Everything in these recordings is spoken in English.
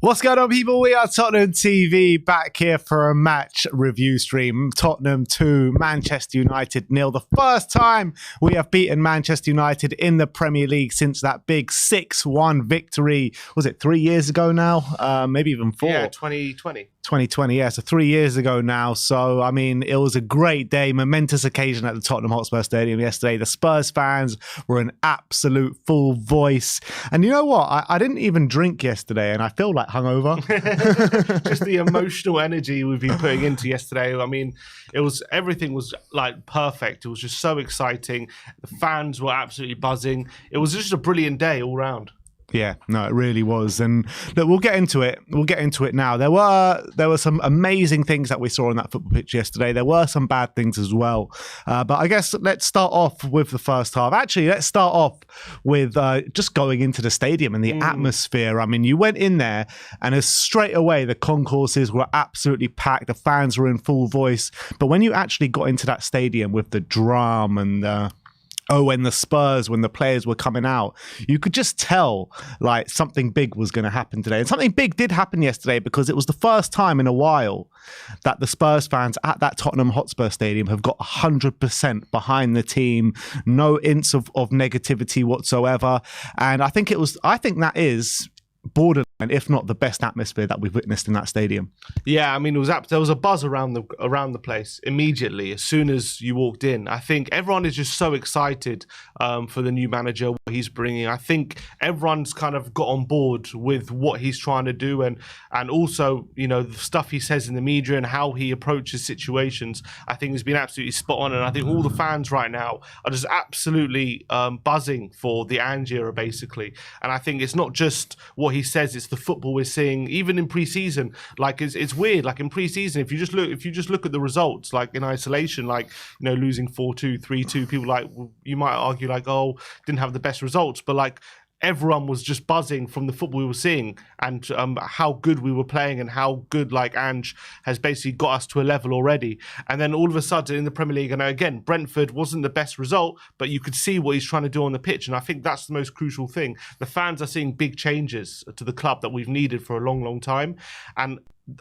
What's going on, people? We are Tottenham TV, back here for a match review stream. Tottenham 2, Manchester United 0. The first time we have beaten Manchester United in the Premier League since that big 6-1 victory. Was it 3 years ago now? Maybe even 4. Yeah, 2020. 2020, yeah, so 3 years ago now. So, I mean, it was a great day, momentous occasion at the Tottenham Hotspur Stadium yesterday. The Spurs fans were in absolute full voice. And you know what? I didn't even drink yesterday, and I feel like hungover. Just the emotional energy we've been putting into yesterday. I mean, everything was like perfect. It was just so exciting. The fans were absolutely buzzing. It was just a brilliant day all round. Yeah, no, it really was. And look, we'll get into it. We'll get into it now. There were some amazing things that we saw on that football pitch yesterday. There were some bad things as well. But I guess let's start off with the first half. Actually, let's start off with just going into the stadium and the atmosphere. I mean, you went in there and straight away the concourses were absolutely packed. The fans were in full voice. But when you actually got into that stadium with the drum and when the Spurs, when the players were coming out, you could just tell like something big was going to happen today. And something big did happen yesterday, because it was the first time in a while that the Spurs fans at that Tottenham Hotspur Stadium have got 100% behind the team. No inch of negativity whatsoever. And I think that is borderline, if not the best atmosphere that we've witnessed in that stadium. Yeah, I mean, there was a buzz around the place immediately as soon as you walked in. I think everyone is just so excited for the new manager, what he's bringing. I think everyone's kind of got on board with what he's trying to do, and also, you know, the stuff he says in the media and how he approaches situations, I think has been absolutely spot on. And I think all the fans right now are just absolutely buzzing for the Ange era, basically. And I think it's not just what he says, it's the football we're seeing even in pre-season. Like it's weird, like in pre-season, if you just look at the results, like in isolation, like, you know, losing 4-2, 3-2, people like, you might argue like, oh, didn't have the best results, but like everyone was just buzzing from the football we were seeing and how good we were playing and how good like Ange has basically got us to a level already. And then all of a sudden in the Premier League, and again, Brentford wasn't the best result, but you could see what he's trying to do on the pitch. And I think that's the most crucial thing. The fans are seeing big changes to the club that we've needed for a long, long time. And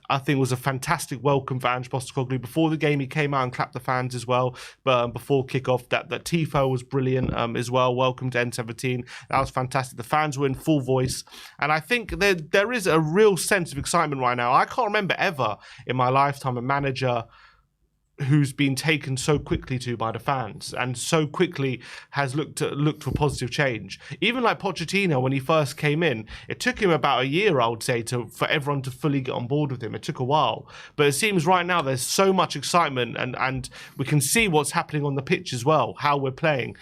I think it was a fantastic welcome for Ange Postecoglou. Before the game, he came out and clapped the fans as well. But before kickoff, that tifo was brilliant as well. Welcome to N17. That was fantastic. The fans were in full voice, and I think there is a real sense of excitement right now. I can't remember ever in my lifetime a manager who's been taken so quickly to by the fans and so quickly has looked to a positive change. Even like Pochettino, when he first came in, it took him about a year, I would say, for everyone to fully get on board with him. It took a while, but it seems right now there's so much excitement, and we can see what's happening on the pitch as well, how we're playing.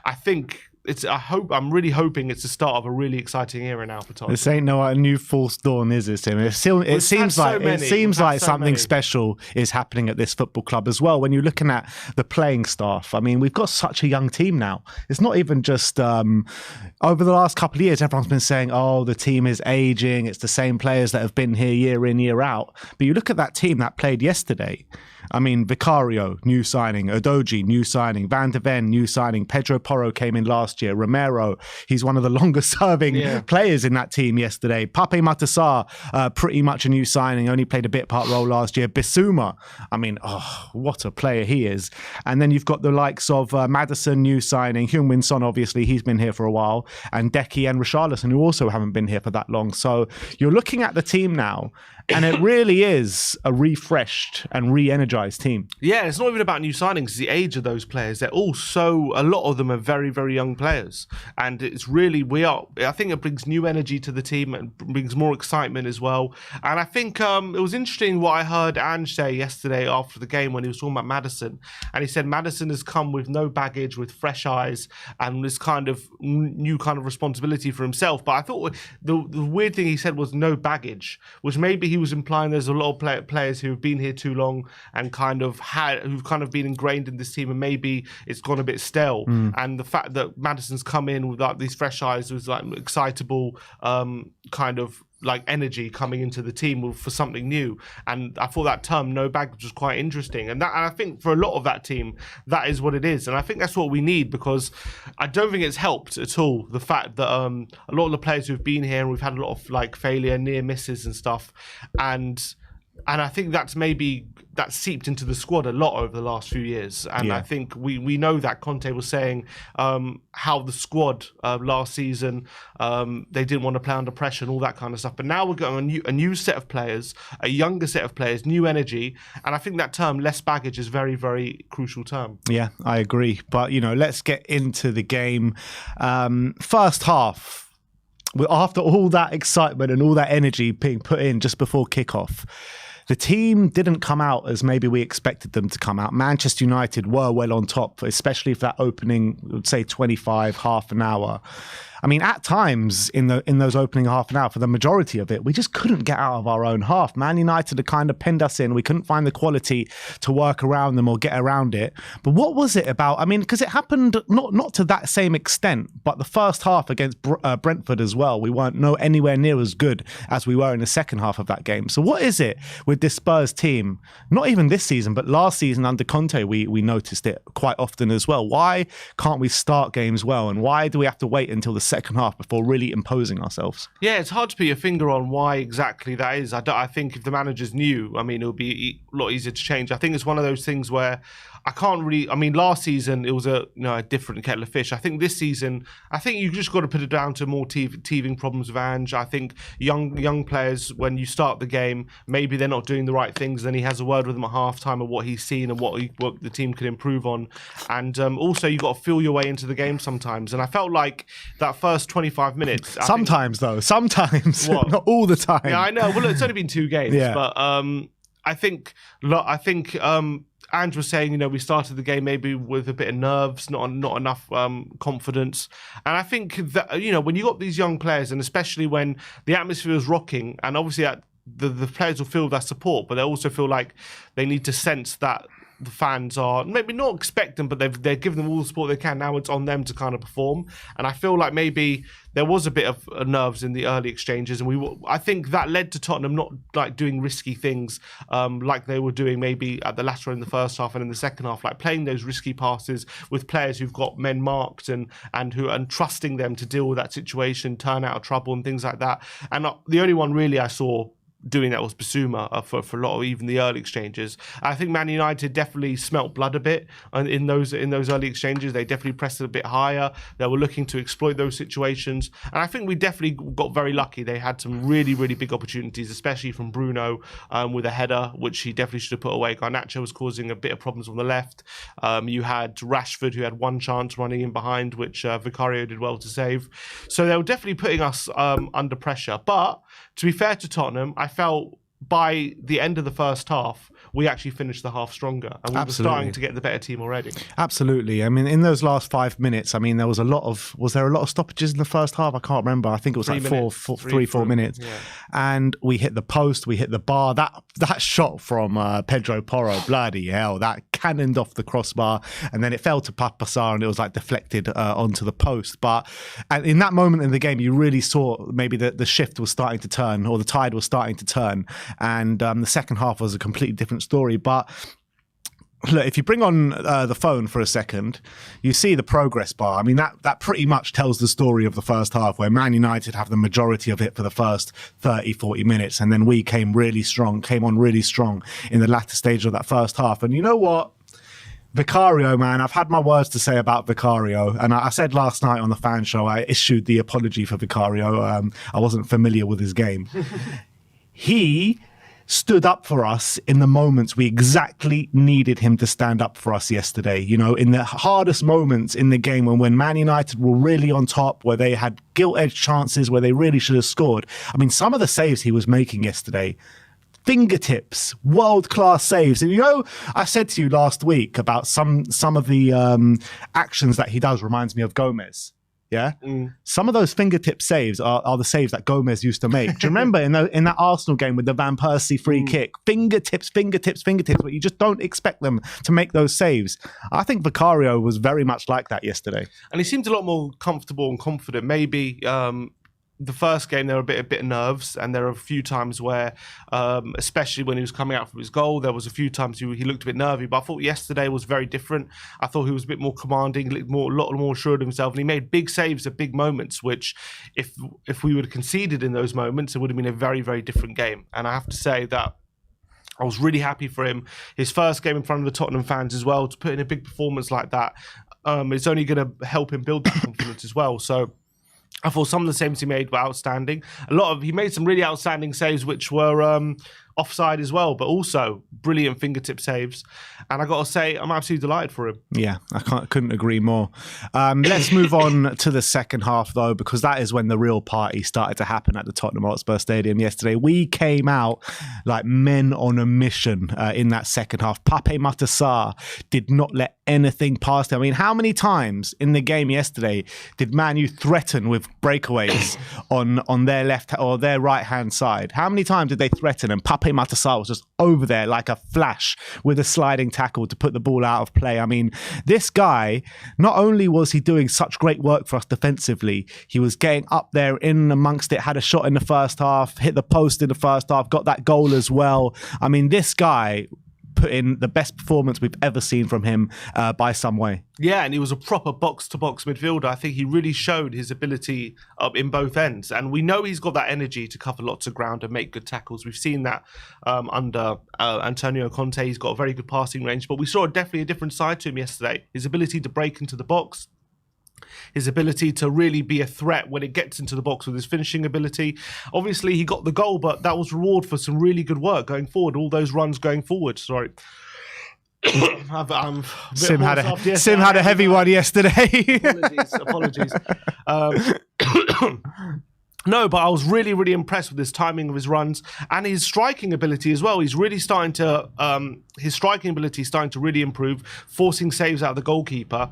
I think I'm really hoping it's the start of a really exciting era now for Tottenham. This ain't no new false dawn, is it, Tim? It seems like something special is happening at this football club as well. When you're looking at the playing staff, I mean, we've got such a young team now. It's not even just over the last couple of years, everyone's been saying, oh, the team is aging. It's the same players that have been here year in, year out. But you look at that team that played yesterday. I mean, Vicario, new signing. Udogie, new signing. Van de Ven, new signing. Pedro Porro came in last year. Romero, he's one of the longest serving players in that team yesterday. Pape Matar Sarr, pretty much a new signing. Only played a bit part role last year. Bissouma, I mean, oh, what a player he is. And then you've got the likes of Madison, new signing. Heung-min Son, obviously, he's been here for a while. And Decky and Richarlison, who also haven't been here for that long. So you're looking at the team now, and it really is a refreshed and re-energized team. Yeah, it's not even about new signings. It's the age of those players. They're all a lot of them are very, very young players. And it's really, I think it brings new energy to the team and brings more excitement as well. And I think it was interesting what I heard Ange say yesterday after the game when he was talking about Madison. And he said Madison has come with no baggage, with fresh eyes, and this kind of new kind of responsibility for himself. But I thought the weird thing he said was no baggage, which maybe he was implying there's a lot of players who have been here too long and who've kind of been ingrained in this team, and maybe it's gone a bit stale. And the fact that Madison's come in with like these fresh eyes was like excitable kind of like energy coming into the team for something new. And I thought that term no baggage was quite interesting. And I think for a lot of that team, that is what it is. And I think that's what we need, because I don't think it's helped at all the fact that a lot of the players who've been here, and we've had a lot of like failure, near misses and stuff. And I think that's seeped into the squad a lot over the last few years. And I think we know that Conte was saying how the squad last season, they didn't want to play under pressure and all that kind of stuff. But now we're getting a new set of players, a younger set of players, new energy. And I think that term, less baggage, is very, very crucial term. Yeah, I agree. But, let's get into the game. First half, after all that excitement and all that energy being put in just before kickoff, the team didn't come out as maybe we expected them to come out. Manchester United were well on top, especially for that opening, I would say 25, half an hour. I mean, at times in those opening half an hour, for the majority of it, we just couldn't get out of our own half. Man United had kind of pinned us in. We couldn't find the quality to work around them or get around it. But what was it about? I mean, because it happened not to that same extent, but the first half against Brentford as well, we weren't anywhere near as good as we were in the second half of that game. So what is it with this Spurs team? Not even this season, but last season under Conte, we noticed it quite often as well. Why can't we start games well? And why do we have to wait until the second half before really imposing ourselves? Yeah, it's hard to put your finger on why exactly that is. I think if the managers knew, I mean, it would be a lot easier to change. I think it's one of those things where I can't really. I mean, last season it was a different kettle of fish. I think this season, you just got to put it down to more teething problems with Ange. I think young players, when you start the game, maybe they're not doing the right things. Then he has a word with them at halftime of what he's seen and what the team can improve on. And also, you got to feel your way into the game sometimes. And I felt like that first 25 minutes. Sometimes, not all the time. Yeah, I know. Well, look, it's only been 2 games, but I think Ange was saying, we started the game maybe with a bit of nerves, not enough confidence. And I think that, when you got these young players, and especially when the atmosphere is rocking, and obviously the players will feel that support, but they also feel like they need to sense that the fans are maybe not expecting, but they're giving them all the support they can. Now it's on them to kind of perform. And I feel like maybe there was a bit of nerves in the early exchanges, and I think that led to Tottenham not like doing risky things like they were doing maybe at the latter in the first half and in the second half, like playing those risky passes with players who've got men marked and trusting them to deal with that situation, turn out of trouble and things like that. And the only one really I saw doing that was Bissouma for a lot of even the early exchanges. I think Man United definitely smelt blood a bit in those early exchanges. They definitely pressed it a bit higher. They were looking to exploit those situations, and I think we definitely got very lucky. They had some really, really big opportunities, especially from Bruno with a header, which he definitely should have put away. Garnacho was causing a bit of problems on the left. You had Rashford, who had one chance running in behind, which Vicario did well to save. So they were definitely putting us under pressure. But to be fair to Tottenham, I felt by the end of the first half, we actually finished the half stronger, and we were starting to get the better team already. Absolutely. I mean, in those last 5 minutes, was there a lot of stoppages in the first half? I can't remember. I think it was 4 minutes. Yeah. And we hit the post, we hit the bar. That shot from Pedro Porro, bloody hell, that cannoned off the crossbar, and then it fell to Pape Matar Sarr, and it was like deflected onto the post. But in that moment in the game, you really saw maybe the shift was starting to turn, or the tide was starting to turn, and the second half was a completely different story. But look, if you bring on the phone for a second, you see the progress bar. I mean, that pretty much tells the story of the first half, where Man United have the majority of it for the first 30, 40 minutes. And then we came on really strong in the latter stage of that first half. And you know what? Vicario, man, I've had my words to say about Vicario. And I said last night on the fan show, I issued the apology for Vicario. I wasn't familiar with his game. He stood up for us in the moments we exactly needed him to stand up for us yesterday. In the hardest moments in the game, when Man United were really on top, where they had gilt-edged chances, where they really should have scored. I mean, some of the saves he was making yesterday, fingertips, world-class saves. And I said to you last week about some of the actions that he does reminds me of Gomez. Yeah, some of those fingertip saves are the saves that Gomez used to make. Do you remember in that Arsenal game with the Van Persie free kick? Fingertips, but you just don't expect them to make those saves. I think Vicario was very much like that yesterday. And he seemed a lot more comfortable and confident. Maybe the first game there were a bit of nerves, and there are a few times where, especially when he was coming out from his goal, there was a few times he looked a bit nervy. But I thought yesterday was very different. I thought he was a bit more commanding, a lot more assured of himself, and he made big saves at big moments. Which, if we would have conceded in those moments, it would have been a very, very different game. And I have to say that I was really happy for him. His first game in front of the Tottenham fans as well, to put in a big performance like that, it's only going to help him build that confidence as well. So I thought some of the saves he made were outstanding. He made some really outstanding saves, which were offside as well, but also brilliant fingertip saves. And I got to say, I'm absolutely delighted for him. Yeah, couldn't agree more. Let's move on to the second half, though, because that is when the real party started to happen at the Tottenham Hotspur Stadium yesterday. We came out like men on a mission in that second half. Pape Matar Sarr did not let anything past him. I mean, how many times in the game yesterday did Man U threaten with breakaways on their left or their right-hand side? How many times did they threaten? And Pape Matar Sarr was just over there like a flash with a sliding tackle to put the ball out of play. I mean, this guy, not only was he doing such great work for us defensively, he was getting up there in amongst it, had a shot in the first half, hit the post in the first half, got that goal as well. I mean, this guy put in the best performance we've ever seen from him by some way. Yeah, and he was a proper box-to-box midfielder. I think he really showed his ability in both ends. And we know he's got that energy to cover lots of ground and make good tackles. We've seen that under Antonio Conte. He's got a very good passing range. But we saw definitely a different side to him yesterday. His ability to break into the box, his ability to really be a threat when it gets into the box with his finishing ability. Obviously, he got the goal, but that was reward for some really good work going forward, all those runs going forward. Sorry. Sim had a heavy one yesterday. Apologies. No, but I was really, really impressed with his timing of his runs and his striking ability as well. He's really starting to, his striking ability is starting to really improve, forcing saves out of the goalkeeper.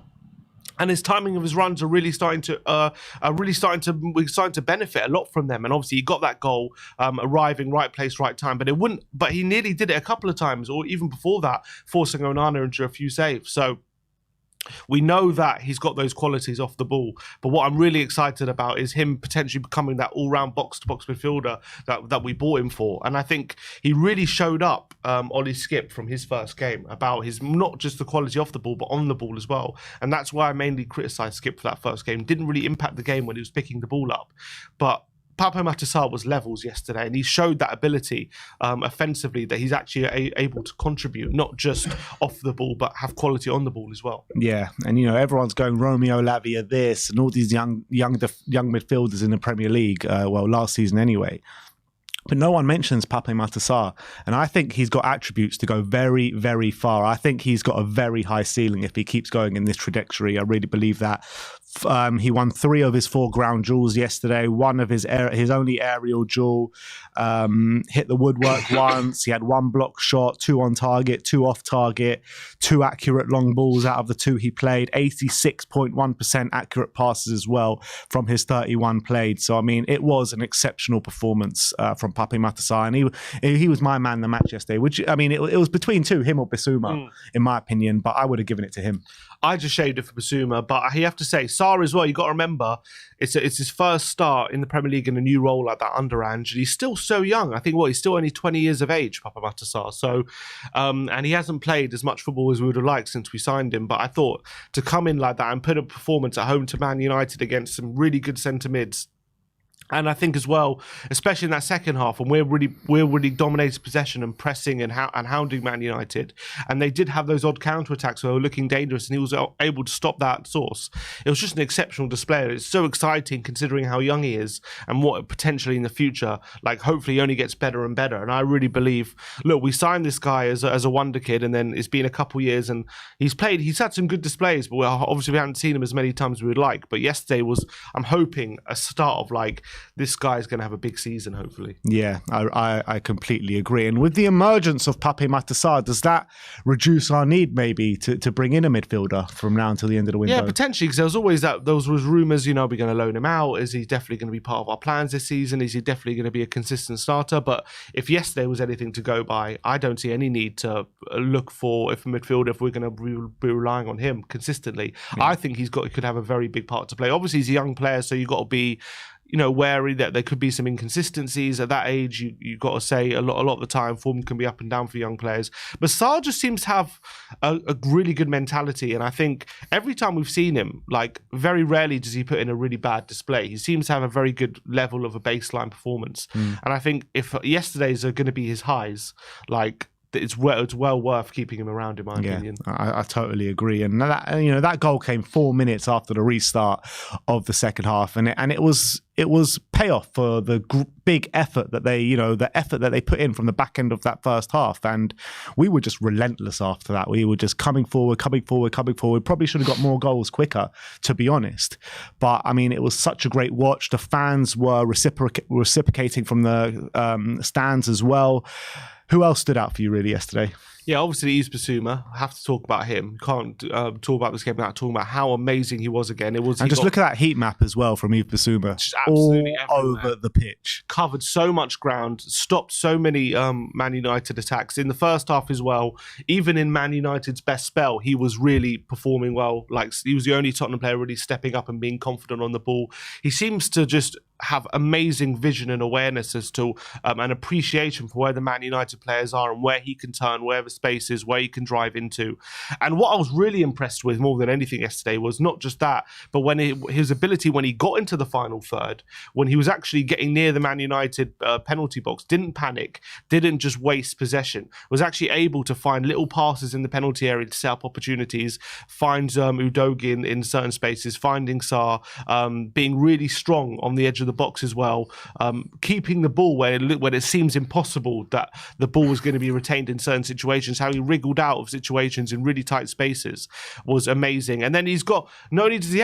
And his timing of his runs are really starting to, we're starting to benefit a lot from them. And obviously, he got that goal, arriving right place, right time. But he nearly did it a couple of times, or even before that, forcing Onana into a few saves. So we know that he's got those qualities off the ball. But what I'm really excited about is him potentially becoming that all-round box-to-box midfielder that we bought him for. And I think he really showed up, Ollie Skip, from his first game about his not just the quality off the ball, but on the ball as well. And that's why I mainly criticised Skip for that first game. Didn't really impact the game when he was picking the ball up. But Pape Matar Sarr was levels yesterday, and he showed that ability offensively, that he's actually able to contribute, not just off the ball, but have quality on the ball as well. Yeah, and everyone's going Romeo Lavia this and all these young midfielders in the Premier League. Last season anyway. But no one mentions Pape Matar Sarr, and I think he's got attributes to go very, very far. I think he's got a very high ceiling if he keeps going in this trajectory. I really believe that. He won 3 of his 4 ground duels yesterday. One of his only aerial duel, hit the woodwork once. He had 1 block shot, 2 on target, 2 off target, 2 accurate long balls out of the 2 he played. 86.1% accurate passes as well from his 31 played. So I mean, it was an exceptional performance from Pape Matar Sarr, and he was my man of the match yesterday. Which I mean, it was between 2, him or Bissouma, in my opinion. But I would have given it to him. I just shaved it for Bissouma, but you have to say, Sarr as well, you got to remember, it's his first start in the Premier League in a new role like that under Ange, and he's still so young. I think, he's still only 20 years of age, Pape Matar Sarr. So, and he hasn't played as much football as we would have liked since we signed him, but I thought to come in like that and put a performance at home to Man United against some really good centre mids, and I think as well, especially in that second half, when we're really dominating possession and pressing and hounding Man United, and they did have those odd counter-attacks where they were looking dangerous, and he was able to stop that source. It was just an exceptional display. It's so exciting considering how young he is and what potentially in the future, like hopefully he only gets better and better. And I really believe, look, we signed this guy as a wonder kid, and then it's been a couple years, and he's had some good displays, but obviously we haven't seen him as many times as we would like. But yesterday was, I'm hoping, a start of like, this guy's going to have a big season, hopefully. Yeah, I completely agree. And with the emergence of Pape Matar Sarr, does that reduce our need maybe to bring in a midfielder from now until the end of the window? Yeah, potentially, because there was always those was rumours, we're going to loan him out. Is he definitely going to be part of our plans this season? Is he definitely going to be a consistent starter? But if yesterday was anything to go by, I don't see any need to look for, if a midfielder, if we're going to be relying on him consistently. Yeah. I think he could have a very big part to play. Obviously, he's a young player, so you've got to be, wary that there could be some inconsistencies at that age. You got to say a lot of the time form can be up and down for young players. But Sarr just seems to have a really good mentality, and I think every time we've seen him, like very rarely does he put in a really bad display. He seems to have a very good level of a baseline performance, and I think if yesterday's are going to be his highs, like. It's well worth keeping him around, in my opinion. I totally agree. And that goal came 4 minutes after the restart of the second half, and it was payoff for the big effort that they put in from the back end of that first half. And we were just relentless after that. We were just coming forward. Probably should have got more goals quicker, to be honest. But I mean, it was such a great watch. The fans were reciprocating from the stands as well. Who else stood out for you really yesterday? Yeah, obviously Yves Bissouma. I have to talk about him. Can't talk about this game without talking about how amazing he was again. Look at that heat map as well from Yves Bissouma. Just absolutely all over the pitch. Covered so much ground, stopped so many Man United attacks. In the first half as well, even in Man United's best spell, he was really performing well. Like, he was the only Tottenham player really stepping up and being confident on the ball. He seems to just have amazing vision and awareness as to an appreciation for where the Man United players are and where he can turn, where the space is, where he can drive into. And what I was really impressed with more than anything yesterday was not just that, but when his ability when he got into the final third, when he was actually getting near the Man United penalty box, didn't panic, didn't just waste possession, was actually able to find little passes in the penalty area to set up opportunities, finds Udogi in certain spaces, finding Sarr, being really strong on the edge of the box as well, keeping the ball when it seems impossible that the ball was going to be retained in certain situations. How he wriggled out of situations in really tight spaces was amazing. And then he's got, not only does he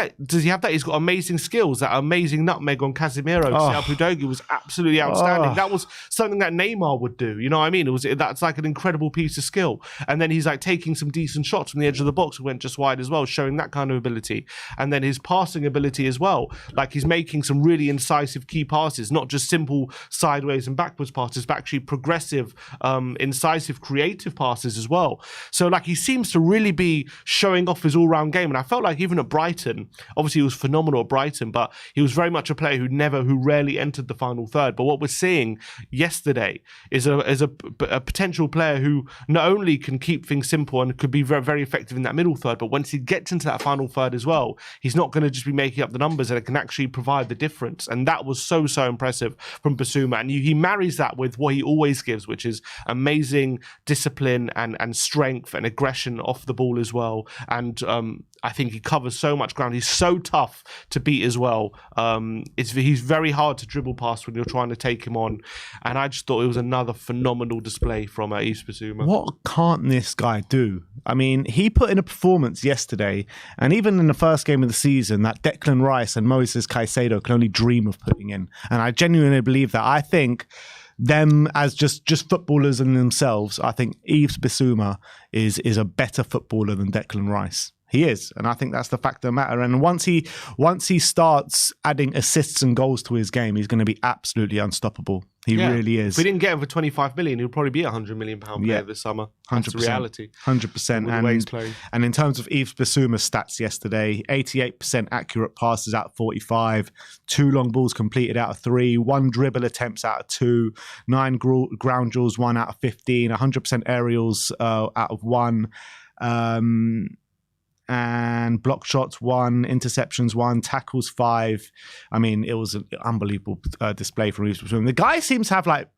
have that, he's got amazing skills. That amazing nutmeg on Casemiro to set up Udogi was absolutely outstanding. That was something that Neymar would do. You know what I mean? That's like an incredible piece of skill. And then he's like taking some decent shots from the edge of the box, went just wide as well, showing that kind of ability. And then his passing ability as well. Like, he's making some really incisive key passes, not just simple sideways and backwards passes, but actually progressive, incisive, creative passes as well. So like, he seems to really be showing off his all-round game. And I felt like even at Brighton, obviously he was phenomenal at Brighton, but he was very much a player who rarely entered the final third. But what we're seeing yesterday is a potential player who not only can keep things simple and could be very, very effective in that middle third, but once he gets into that final third as well, he's not going to just be making up the numbers, and it can actually provide the difference. And that was so impressive from Bissouma. And he marries that with what he always gives, which is amazing discipline and strength and aggression off the ball as well. And I think he covers so much ground. He's so tough to beat as well. He's very hard to dribble past when you're trying to take him on. And I just thought it was another phenomenal display from Yves Bissouma. What can't this guy do? I mean, he put in a performance yesterday, and even in the first game of the season, that Declan Rice and Moses Caicedo can only dream of putting in. And I genuinely believe that. I think them as just footballers in themselves, I think Yves Bissouma is a better footballer than Declan Rice. He is, and I think that's the fact of the matter. And once he starts adding assists and goals to his game, he's going to be absolutely unstoppable. He really is. If we didn't get him for 25 million, he'll probably be a £100 million player this summer. 100%. That's the reality. 100%. And in terms of Yves Bissouma's stats yesterday, 88% accurate passes out of 45, 2 long balls completed out of 3, 1 dribble attempts out of 2, 9 ground duels, 1 out of 15, 100% aerials out of 1. And block shots 1, interceptions 1, tackles 5. I mean, it was an unbelievable display from Yves Bissouma. The guy seems to have like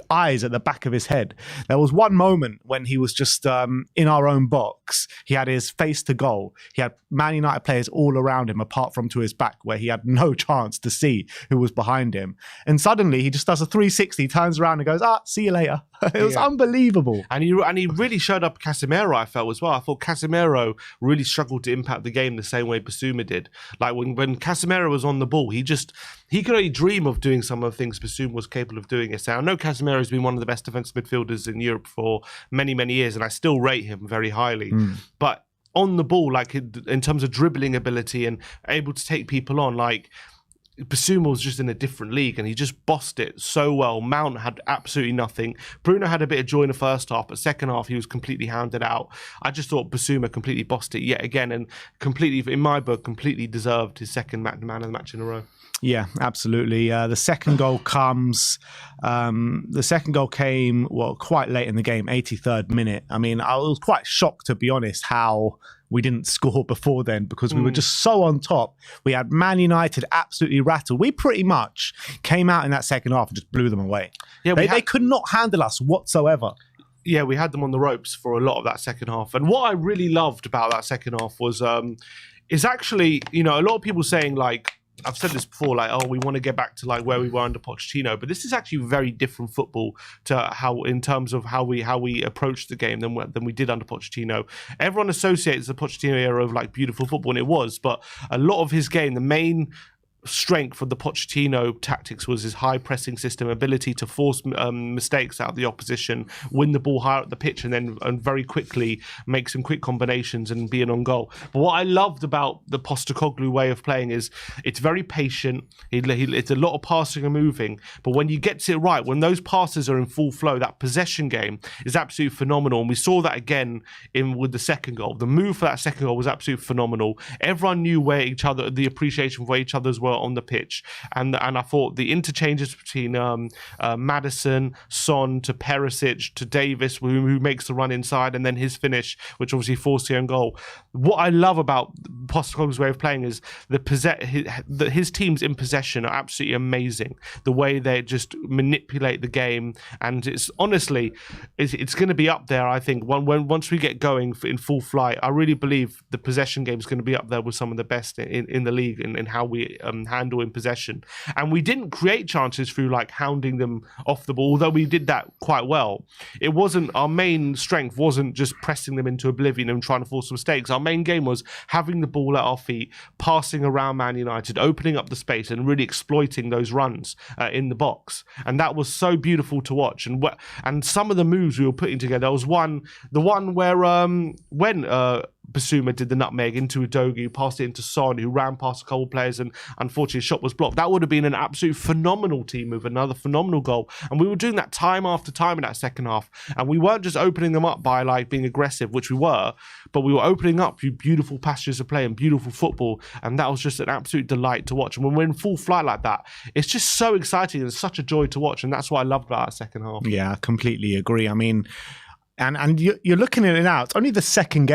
eyes at the back of his head. There was one moment when he was just in our own box. He had his face to goal. He had Man United players all around him, apart from to his back, where he had no chance to see who was behind him. And suddenly he just does a 360, turns around and goes, see you later. It was unbelievable. And he really showed up Casemiro, I felt, as well. I thought Casemiro really struggled to impact the game the same way Bissouma did. Like, when Casemiro was on the ball, he could only dream of doing some of the things Bissouma was capable of doing yesterday. I know Casemiro has been one of the best defensive midfielders in Europe for many, many years, and I still rate him very highly. But on the ball, like in terms of dribbling ability and able to take people on, like, Bissouma was just in a different league and he just bossed it so well. Mount had absolutely nothing. Bruno had a bit of joy in the first half, but second half he was completely hounded out. I just thought Bissouma completely bossed it yet again and completely, in my book, completely deserved his second man of the match in a row. Yeah, absolutely. The second goal comes. The second goal came quite late in the game, 83rd minute. I mean, I was quite shocked, to be honest, how we didn't score before then, because we were just so on top. We had Man United absolutely rattled. We pretty much came out in that second half and just blew them away. Yeah, they could not handle us whatsoever. Yeah, we had them on the ropes for a lot of that second half. And what I really loved about that second half was, is actually, a lot of people saying, like, I've said this before, like, oh, we want to get back to like where we were under Pochettino, but this is actually very different football to how, in terms of how we approached the game than we did under Pochettino. Everyone associates the Pochettino era of like beautiful football, and it was, but a lot of his game, the main strength of the Pochettino tactics was his high pressing system, ability to force mistakes out of the opposition, win the ball higher up the pitch, and then very quickly make some quick combinations and be an on goal. But what I loved about the Postecoglou way of playing is it's very patient. It's a lot of passing and moving, but when you get it right, when those passes are in full flow, that possession game is absolutely phenomenal. And we saw that again with the second goal. The move for that second goal was absolutely phenomenal. Everyone knew where the appreciation for each other's were on the pitch, and I thought the interchanges between Madison, Son to Perisic to Davis, who makes the run inside, and then his finish, which obviously forced the own goal. What I love about Postecoglou's way of playing is his teams in possession are absolutely amazing. The way they just manipulate the game, and it's honestly, it's going to be up there. I think once we get going in full flight, I really believe the possession game is going to be up there with some of the best in the league in how we handle in possession. And we didn't create chances through like hounding them off the ball, although we did that quite well. It wasn't our main strength, wasn't just pressing them into oblivion and trying to force mistakes. Our main game was having the ball at our feet, passing around Man United, opening up the space and really exploiting those runs in the box. And that was so beautiful to watch. And some of the moves we were putting together, there was the one where when Bissouma did the nutmeg into Udogie, passed it into Son, who ran past a couple of players, and unfortunately his shot was blocked. That would have been an absolute phenomenal team move, another phenomenal goal. And we were doing that time after time in that second half. And we weren't just opening them up by like being aggressive, which we were, but we were opening up beautiful passages of play and beautiful football. And that was just an absolute delight to watch. And when we're in full flight like that, it's just so exciting and such a joy to watch. And that's what I loved about that second half. Yeah, I completely agree. I mean, and you're looking at it now, it's only the second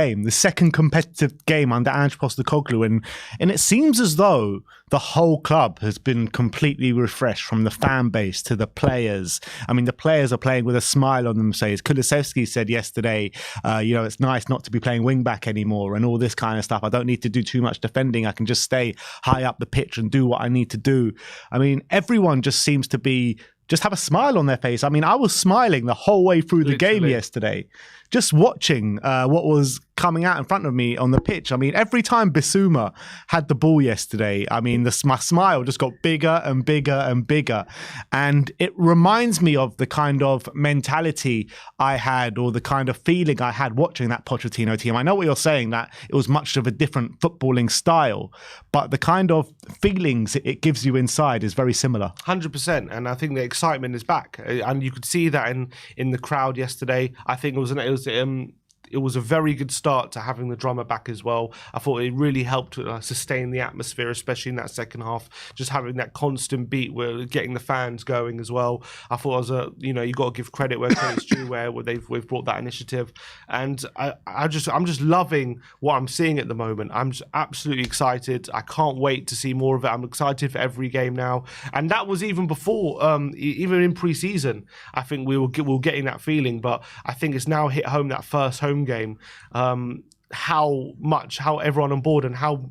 competitive game under Ange Postecoglou, and it seems as though the whole club has been completely refreshed, from the fan base to the players. I mean, the players are playing with a smile on them. Kulusevski said yesterday, it's nice not to be playing wing back anymore and all this kind of stuff. I don't need to do too much defending. I can just stay high up the pitch and do what I need to do. I mean, everyone just seems to just have a smile on their face. I mean, I was smiling the whole way through the game yesterday, just watching what was coming out in front of me on the pitch. I mean, every time Bissouma had the ball yesterday, I mean, my smile just got bigger and bigger and bigger. And it reminds me of the kind of mentality I had, or the kind of feeling I had watching that Pochettino team. I know what you're saying, that it was much of a different footballing style, but the kind of feelings it gives you inside is very similar. 100%. And I think the excitement is back. And you could see that in the crowd yesterday. I think it was a very good start to having the drummer back as well. I thought it really helped sustain the atmosphere, especially in that second half. Just having that constant beat, where getting the fans going as well. I thought you got to give credit where credit's due, where we've brought that initiative. And I'm just loving what I'm seeing at the moment. I'm just absolutely excited. I can't wait to see more of it. I'm excited for every game now. And that was even before, even in pre-season. I think we were getting that feeling, but I think it's now hit home, that first home game, how everyone on board and how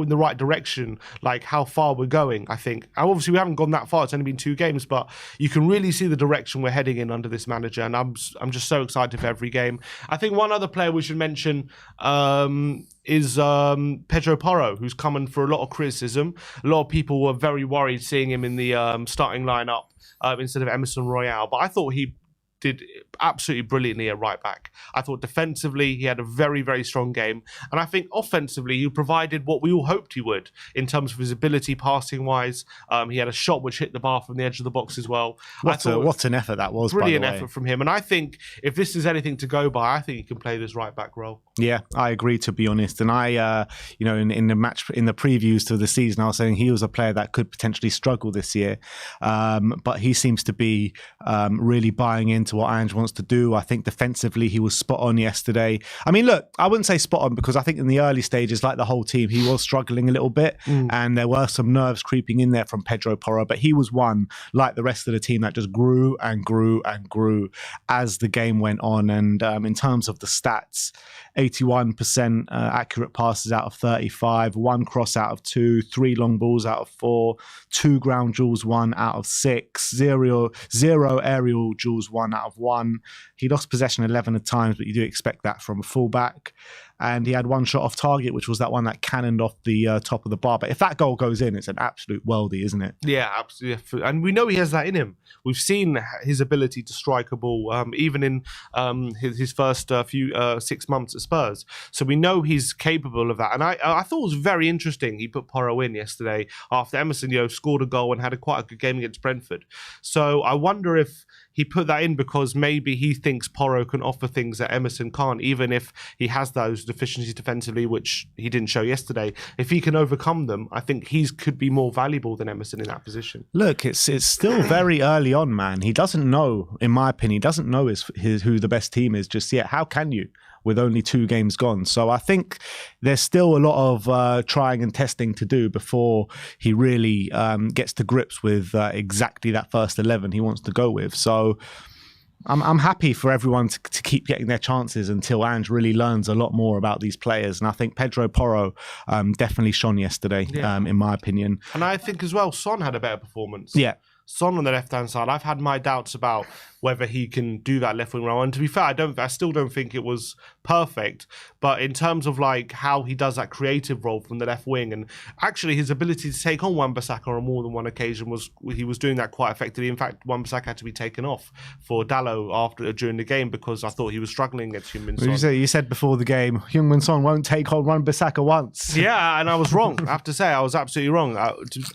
in the right direction, like how far we're going. I think obviously we haven't gone that far, it's only been 2 games, but you can really see the direction we're heading in under this manager, and I'm just so excited for every game. I think one other player we should mention is Pedro Porro, who's coming for a lot of criticism. A lot of people were very worried seeing him in the starting lineup instead of Emerson Royale, but I thought he did absolutely brilliantly at right back. I thought defensively he had a very, very strong game. And I think offensively he provided what we all hoped he would in terms of his ability passing-wise. He had a shot which hit the bar from the edge of the box as well. What an effort that was, brilliant by the way. effort from him. And I think if this is anything to go by, I think he can play this right back role. Yeah, I agree, to be honest. And I, in the match, in the previews to the season, I was saying he was a player that could potentially struggle this year. But he seems to be really buying into what Ange wants to do. I think defensively he was spot on yesterday. I mean, look, I wouldn't say spot on because I think in the early stages, like the whole team, he was struggling a little bit and there were some nerves creeping in there from Pedro Porro. But he was one, like the rest of the team, that just grew and grew and grew as the game went on. And in terms of the stats, 81% accurate passes out of 35, 1 cross out of 2, 3 long balls out of 4, 2 ground duels 1 out of 6, 0 aerial duels 1 out of 1. He lost possession 11 times, but you do expect that from a fullback. And he had 1 shot off target, which was that one that cannoned off the top of the bar. But if that goal goes in, it's an absolute worldie, isn't it? Yeah, absolutely. And we know he has that in him. We've seen his ability to strike a ball, even in his first few 6 months at Spurs. So we know he's capable of that. And I thought it was very interesting. He put Porro in yesterday after Emerson, scored a goal and had quite a good game against Brentford. So I wonder if he put that in because maybe he thinks Porro can offer things that Emerson can't, even if he has those deficiencies defensively, which he didn't show yesterday. If he can overcome them, I think he could be more valuable than Emerson in that position. Look, it's still very early on, man. He doesn't know, in my opinion, he doesn't know who the best team is just yet. How can you, with only 2 games gone? So I think there's still a lot of trying and testing to do before he really gets to grips with exactly that first 11 he wants to go with. So I'm happy for everyone to keep getting their chances until Ange really learns a lot more about these players. And I think Pedro Porro definitely shone yesterday, in my opinion. And I think as well, Son had a better performance. Yeah. Son on the left-hand side, I've had my doubts about whether he can do that left wing role. And to be fair, I still don't think it was perfect. But in terms of like how he does that creative role from the left wing, and actually his ability to take on Wan-Bissaka on more than one occasion he was doing that quite effectively. In fact, Wan-Bissaka had to be taken off for Dalot during the game because I thought he was struggling against Heung-min Son. You said before the game, Heung-min Son won't take on Wan-Bissaka once. Yeah, and I was wrong. I have to say, I was absolutely wrong.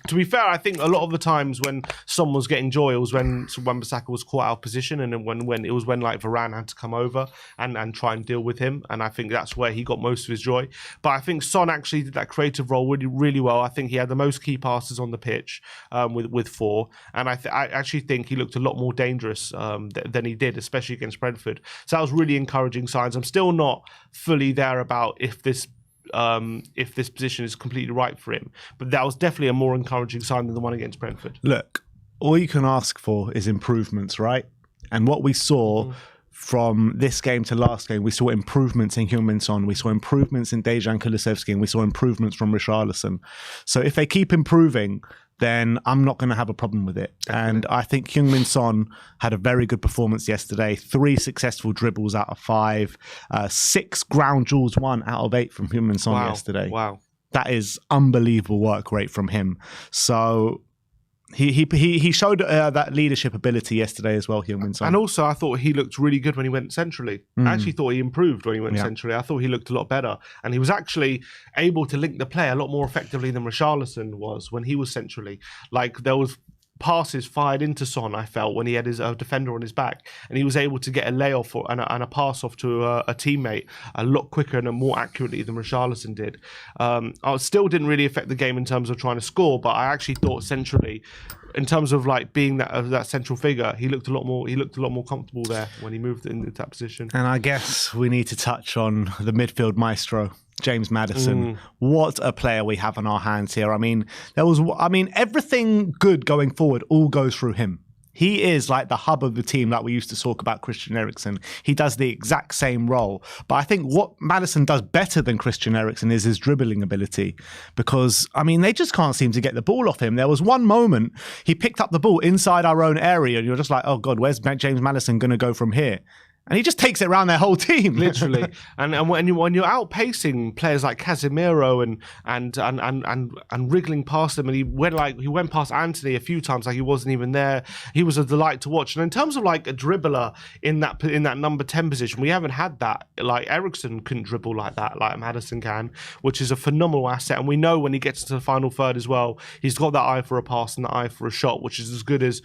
To be fair, I think a lot of the times when Son was getting joy, it was when Wan-Bissaka was caught out of position, and then when like Varane had to come over and try and deal with him, and I think that's where he got most of his joy. But I think Son actually did that creative role really, really well. I think he had the most key passes on the pitch with 4, and I actually think he looked a lot more dangerous than he did, especially against Brentford. So that was really encouraging signs. I'm still not fully there about if this position is completely right for him, but that was definitely a more encouraging sign than the one against Brentford. Look, all you can ask for is improvements, right? And what we saw from this game to last game, we saw improvements in Heung-min Son, we saw improvements in Dejan Kulusevski, and we saw improvements from Richarlison. So if they keep improving, then I'm not going to have a problem with it. Definitely. And I think Heung-min Son had a very good performance yesterday. 3 successful dribbles out of 5, 6 ground duels 1 out of 8 from Heung-min Son yesterday. Wow. That is unbelievable work rate from him. So he showed that leadership ability yesterday as well, Heung-min Son. And also, I thought he looked really good when he went centrally. I actually thought he improved when he went centrally. I thought he looked a lot better. And he was actually able to link the play a lot more effectively than Richarlison was when he was centrally. Like, there was passes fired into Son, I felt, when he had his defender on his back, and he was able to get a layoff and a pass off to a teammate a lot quicker and more accurately than Richarlison did. I still didn't really affect the game in terms of trying to score, but I actually thought centrally, in terms of like being that central figure, he looked a lot more comfortable there when he moved into that position. And I guess we need to touch on the midfield maestro, James Madison. What a player we have on our hands here. I mean, everything good going forward all goes through him. He is like the hub of the team, like we used to talk about Christian Eriksen. He does the exact same role. But I think what Madison does better than Christian Eriksen is his dribbling ability. Because, I mean, they just can't seem to get the ball off him. There was one moment he picked up the ball inside our own area and you're just like, oh God, where's James Madison going to go from here? And he just takes it around their whole team, literally. And when you're outpacing players like Casemiro and wriggling past them, and he went past Anthony a few times like he wasn't even there. He was a delight to watch. And in terms of like a dribbler in that number 10 position, we haven't had that. Like Eriksen couldn't dribble like that, like Madison can, which is a phenomenal asset. And we know when he gets to the final third as well, he's got that eye for a pass and that eye for a shot, which is as good as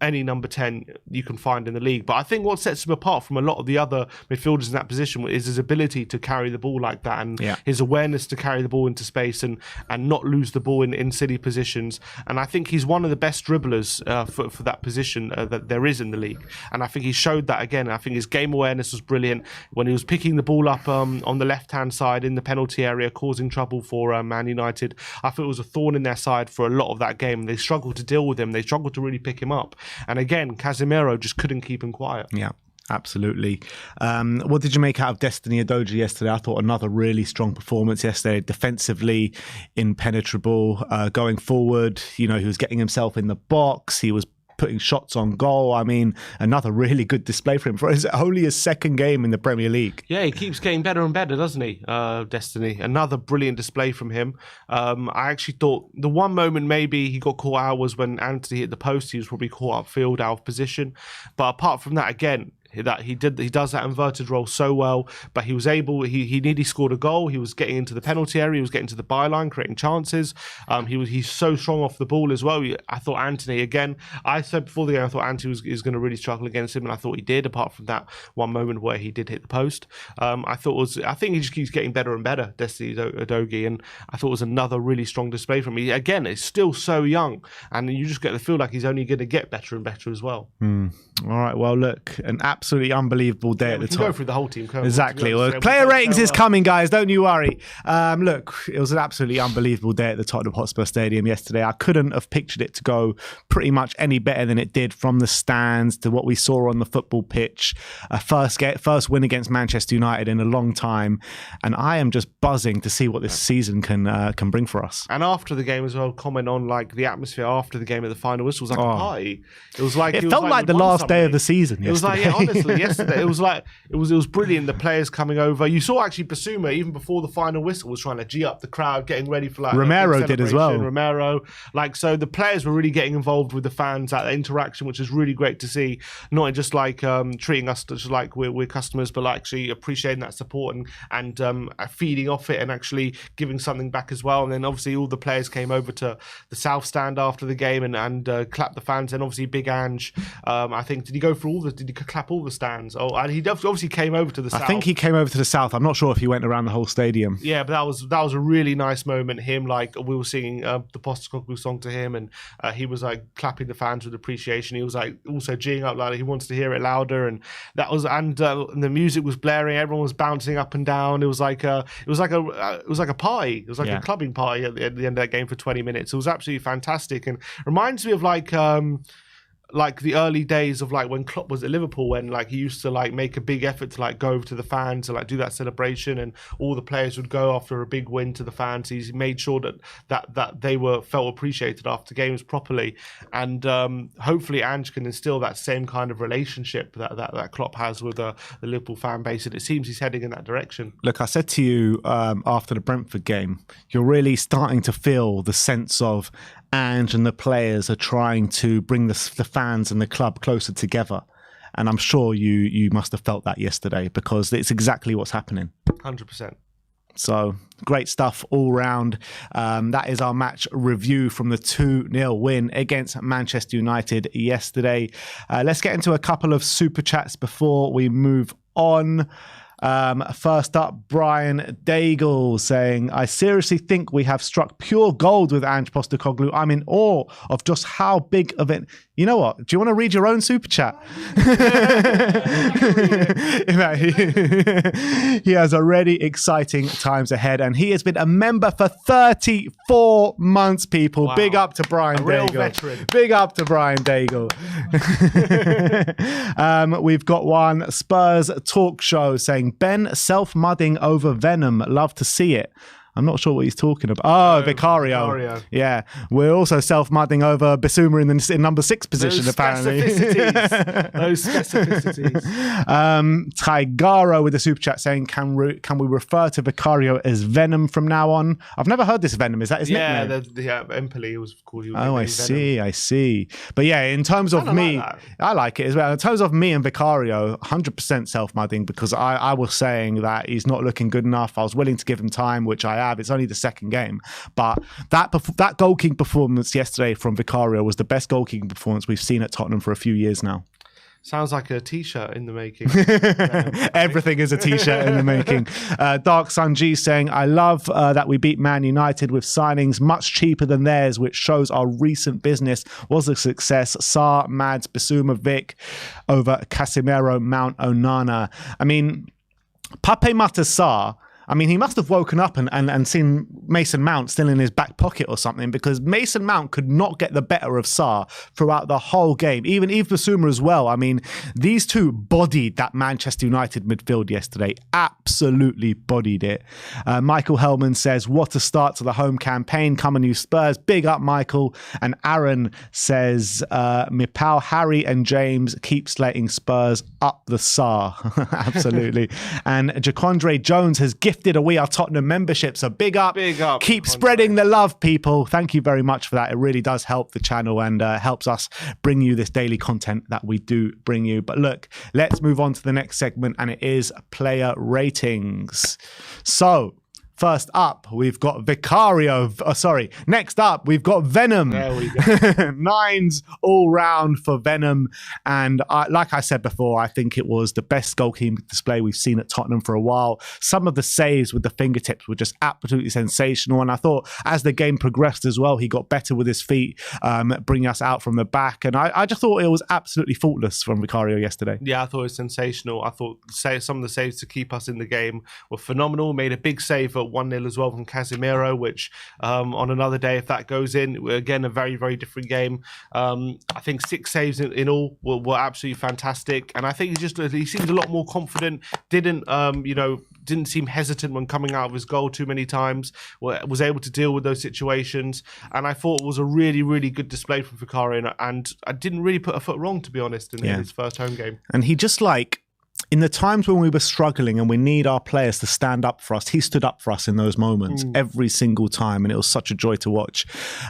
any number 10 you can find in the league. But I think what sets him apart from a lot of the other midfielders in that position is his ability to carry the ball like that, and his awareness to carry the ball into space and not lose the ball in silly positions. And I think he's one of the best dribblers for that position that there is in the league. And I think he showed that again. I think his game awareness was brilliant when he was picking the ball up on the left-hand side in the penalty area, causing trouble for Man United. I thought it was a thorn in their side for a lot of that game. They struggled to deal with him. They struggled to really pick him up. And again, Casemiro just couldn't keep him quiet. Yeah. Absolutely. What did you make out of Destiny Udogie yesterday? I thought another really strong performance yesterday. Defensively impenetrable, going forward. You know, he was getting himself in the box. He was putting shots on goal. I mean, another really good display for him for only his second game in the Premier League. Yeah, he keeps getting better and better, doesn't he? Destiny. Another brilliant display from him. I actually thought the one moment maybe he got caught out was when Anthony hit the post. He was probably caught upfield, out of position. But apart from that, again, that he does that inverted role so well, but he was able, he nearly scored a goal. He was getting into the penalty area, he was getting to the byline, creating chances. He's so strong off the ball as well. I thought Anthony, again, I said before the game, I thought Anthony is going to really struggle against him, and I thought he did, apart from that one moment where he did hit the post. I think he just keeps getting better and better, Destiny Udogie, and I thought it was another really strong display from him. Again, it's still so young, and you just get the feel like he's only going to get better and better as well. All right, well, look, an absolutely unbelievable day at the top. Go through the whole team. Exactly. Well, player ratings is coming, guys. Don't you worry. Look, it was an absolutely unbelievable day at the Tottenham Hotspur Stadium yesterday. I couldn't have pictured it to go pretty much any better than it did, from the stands to what we saw on the football pitch. First win against Manchester United in a long time, and I am just buzzing to see what this season can bring for us. And after the game as well, comment on like the atmosphere after the game at the final whistle was like a party. It felt like the last day of the season. It was like, yeah, honestly, yesterday it was brilliant. The players coming over. You saw actually Bissouma even before the final whistle was trying to G up the crowd, getting ready for like Romero did as well. Romero, so the players were really getting involved with the fans, that interaction, which is really great to see. Not just like treating us just like we're customers, but like actually appreciating that support and feeding off it and actually giving something back as well. And then obviously all the players came over to the south stand after the game and clapped the fans. And obviously Big Ange, I think, did he clap all the stands? Oh, and he obviously came over to the south. I think he came over to the south. I'm not sure if he went around the whole stadium. Yeah, but that was a really nice moment. Him, like, we were singing the Postecoglou song to him, and he was like clapping the fans with appreciation. He was like also geeing up, like he wants to hear it louder, and that was and the music was blaring. Everyone was bouncing up and down. It was like a party. It was like a clubbing party at the end of that game for 20 minutes. It was absolutely fantastic, and reminds me of like the early days of like when Klopp was at Liverpool, when like he used to like make a big effort to like go over to the fans and like do that celebration, and all the players would go after a big win to the fans. He's made sure that they felt appreciated after games properly, and hopefully Ange can instill that same kind of relationship that Klopp has with the Liverpool fan base, and it seems he's heading in that direction. Look, I said to you after the Brentford game, you're really starting to feel the sense of Ange and the players are trying to bring the fans and the club closer together. And I'm sure you must have felt that yesterday, because it's exactly what's happening. 100%. So great stuff all round. That is our match review from the 2-0 win against Manchester United yesterday. Let's get into a couple of super chats before we move on. First up, Brian Daigle saying, I seriously think we have struck pure gold with Ange Postecoglou. I'm in awe of just how big of it. You know what? Do you want to read your own super chat? He has already exciting times ahead, and he has been a member for 34 months, people. Wow. Big up to Brian Daigle. Real veteran. Big up to Brian Daigle. We've got one Spurs talk show saying, Ben self-mudding over Venom. Love to see it. I'm not sure what he's talking about. Oh, Vicario. Yeah. We're also self-mudding over Bissouma in number 6 position, apparently. Those specificities. Tigaro with a super chat saying, can we refer to Vicario as Venom from now on? I've never heard this Venom. Is that his nickname? Yeah, Empoli was called. I see. But yeah, in terms of me, I like it as well. In terms of me and Vicario, 100% self-mudding, because I was saying that he's not looking good enough. I was willing to give him time, which I have. It's only the second game. But that goalkeeping performance yesterday from Vicario was the best goalkeeping performance we've seen at Tottenham for a few years now. Sounds like a t-shirt in the making. Everything is a t-shirt in the making. Dark Sun G saying, I love that we beat Man United with signings much cheaper than theirs, which shows our recent business was a success. Sarr, Mads, Bissouma, Vic over Casemiro, Mount, Onana. I mean, Pape Matar Sarr, he must have woken up and seen Mason Mount still in his back pocket or something, because Mason Mount could not get the better of Sarr throughout the whole game. Even Bissouma as well. These two bodied that Manchester United midfield yesterday. Absolutely bodied it. Michael Hellman says, what a start to the home campaign. Come on, you Spurs. Big up, Michael. And Aaron says, my pal Harry and James keep slating Spurs up the Sarr. Absolutely. And Jaquandre Jones has gifted a We Are Tottenham membership, so big up. Keep spreading the love, people. Thank you very much for that. It really does help the channel and helps us bring you this daily content that we do bring you. But look, let's move on to the next segment, and it is player ratings. So first up, we've got Vicario. Next up, we've got Venom. There we go. 9s all round for Venom. And like I said before, I think it was the best goalkeeping display we've seen at Tottenham for a while. Some of the saves with the fingertips were just absolutely sensational. And I thought as the game progressed as well, he got better with his feet, bringing us out from the back. And I just thought it was absolutely faultless from Vicario yesterday. Yeah, I thought it was sensational. I thought some of the saves to keep us in the game were phenomenal. Made a big save at 1-0 as well from Casemiro, which on another day, if that goes in, again, a very, very different game. I think 6 saves in all were absolutely fantastic. And I think he seemed a lot more confident, didn't seem hesitant when coming out of his goal too many times, was able to deal with those situations. And I thought it was a really, really good display from Vicario. And I didn't really put a foot wrong, to be honest, in his first home game. And he just in the times when we were struggling and we need our players to stand up for us, he stood up for us in those moments every single time, and it was such a joy to watch.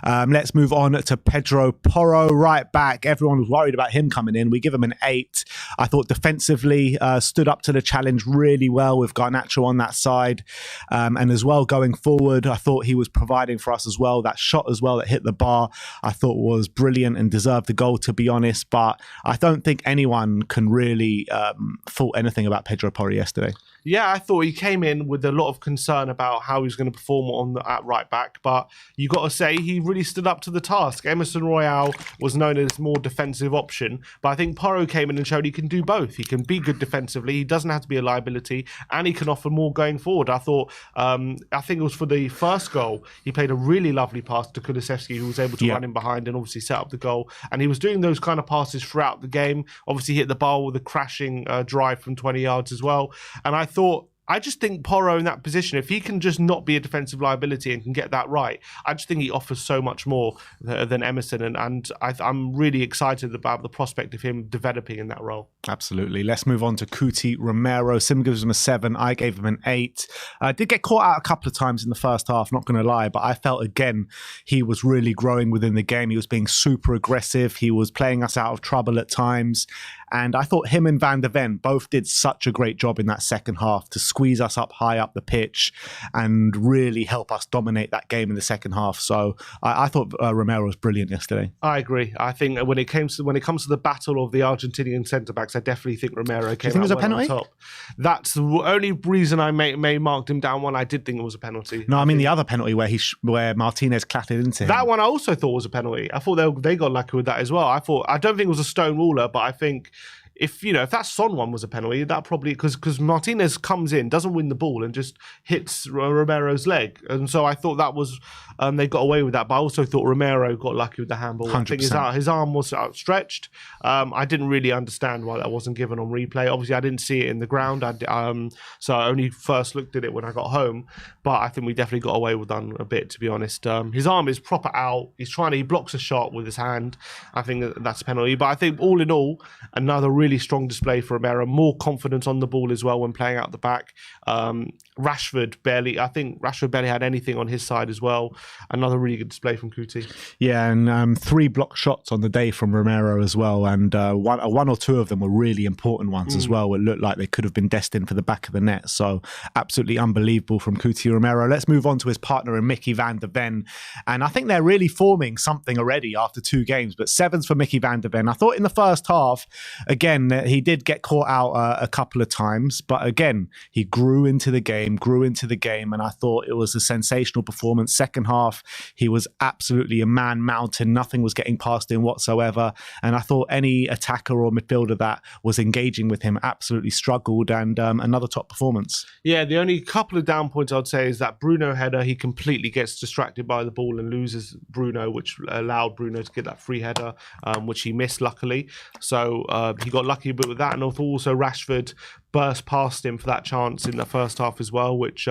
Let's move on to Pedro Porro, right back. Everyone was worried about him coming in. We give him an 8. I thought defensively stood up to the challenge really well with Garnacho on that side. And as well going forward, I thought he was providing for us as well. That shot as well that hit the bar, I thought was brilliant and deserved the goal, to be honest. But I don't think anyone can really fault anything about Pedro Porro yesterday. Yeah, I thought he came in with a lot of concern about how he was going to perform at right back, but you got to say he really stood up to the task. Emerson Royale was known as more defensive option, but I think Porro came in and showed he can do both. He can be good defensively, he doesn't have to be a liability, and he can offer more going forward. I thought, I think it was for the first goal, he played a really lovely pass to Kulusevski, who was able to run in behind and obviously set up the goal. And he was doing those kind of passes throughout the game. Obviously hit the bar with a crashing drive from 20 yards as well. And I just think Porro in that position, if he can just not be a defensive liability and can get that right, I just think he offers so much more than Emerson. And I'm really excited about the prospect of him developing in that role. Absolutely. Let's move on to Cuti Romero. Sim gives him a 7. I gave him an 8. Did get caught out a couple of times in the first half, not going to lie, but I felt again he was really growing within the game. He was being super aggressive. He was playing us out of trouble at times. And I thought him and Van de Ven both did such a great job in that second half to squeeze us up high up the pitch and really help us dominate that game in the second half. So I thought Romero was brilliant yesterday. I agree. I think when it comes to the battle of the Argentinian centre-backs, I definitely think Romero came out well on top. That's the only reason I may marked him down one. I did think it was a penalty. No, I mean the other penalty where Martinez clattered into him. That one I also thought was a penalty. I thought they got lucky with that as well. I don't think it was a stonewaller, but I think if that Son one was a penalty, that probably because Martinez comes in, doesn't win the ball, and just hits Romero's leg, and so I thought that was they got away with that. But I also thought Romero got lucky with the handball. 100%. I think his arm was outstretched. I didn't really understand why that wasn't given on replay. Obviously, I didn't see it in the ground. So I only first looked at it when I got home. But I think we definitely got away with that a bit, to be honest. His arm is proper out. He blocks a shot with his hand. I think that's a penalty. But I think all in all, another really strong display for Romero. More confidence on the ball as well when playing out the back. Rashford barely had anything on his side as well. Another really good display from Kuti. Yeah, and 3 block shots on the day from Romero as well, and one or two of them were really important ones as well. It looked like they could have been destined for the back of the net. So absolutely unbelievable from Kuti Romero. Let's move on to his partner in Mickey van der Ven, and I think they're really forming something already after 2 games. But 7s for Mickey van der Ven. I thought in the first half, again, he did get caught out a couple of times, but again, he grew into the game, and I thought it was a sensational performance. Second half, he was absolutely a man mountain. Nothing was getting past him whatsoever. And I thought any attacker or midfielder that was engaging with him absolutely struggled, and another top performance. Yeah, the only couple of down points I'd say is that Bruno header, he completely gets distracted by the ball and loses Bruno, which allowed Bruno to get that free header, which he missed luckily. So he got lucky a bit with that. And also Rashford burst past him for that chance in the first half as well, which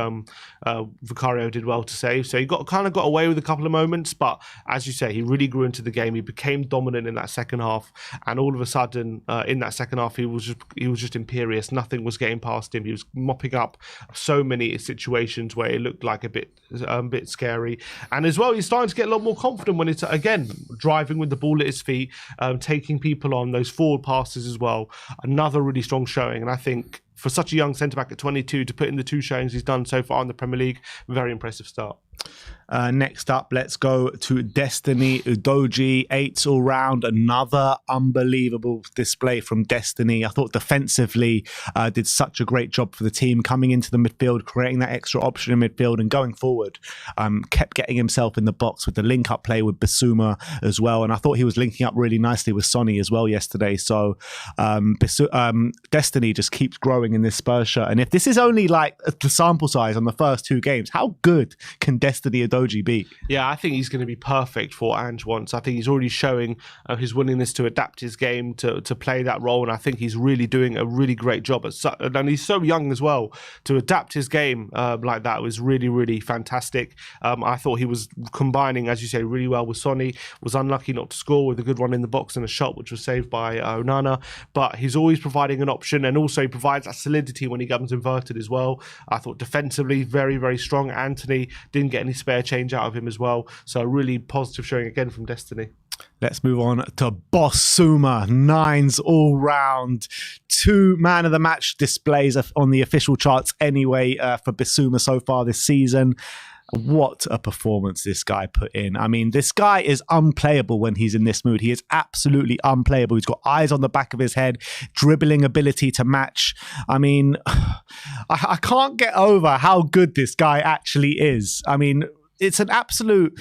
Vicario did well to save. So he got away with a couple of moments, but as you say, he really grew into the game. He became dominant in that second half, and all of a sudden, in that second half, he was just imperious. Nothing was getting past him. He was mopping up so many situations where it looked like a bit scary. And as well, he's starting to get a lot more confident when it's again driving with the ball at his feet, taking people on those forward passes as well. Another really strong showing, and I think, for such a young centre-back at 22 to put in the 2 showings he's done so far in the Premier League, very impressive start. Next up, let's go to Destiny Udogie. 8s all round. Another unbelievable display from Destiny. I thought defensively did such a great job for the team, coming into the midfield, creating that extra option in midfield, and going forward. Kept getting himself in the box with the link-up play with Bissouma as well. And I thought he was linking up really nicely with Sonny as well yesterday. So Destiny just keeps growing in this Spurs shirt. And if this is only like the sample size on the first 2 games, how good can Destiny Udogie be? Yeah, I think he's going to be perfect for Ange once. I think he's already showing his willingness to adapt his game to play that role, and I think he's really doing a really great job. And he's so young as well. To adapt his game like that was really, really fantastic. I thought he was combining, as you say, really well with Sonny. Was unlucky not to score with a good one in the box and a shot which was saved by Onana, but he's always providing an option, and also he provides that solidity when he comes inverted as well. I thought defensively very, very strong. Anthony didn't get any spare change out of him as well. So a really positive showing again from Destiny. Let's move on to Bissouma. 9s all round. 2 man of the match displays on the official charts anyway for Bissouma so far this season. What a performance this guy put in. I mean, this guy is unplayable when he's in this mood. He is absolutely unplayable. He's got eyes on the back of his head, dribbling ability to match. I mean, I can't get over how good this guy actually is. I mean, it's an absolute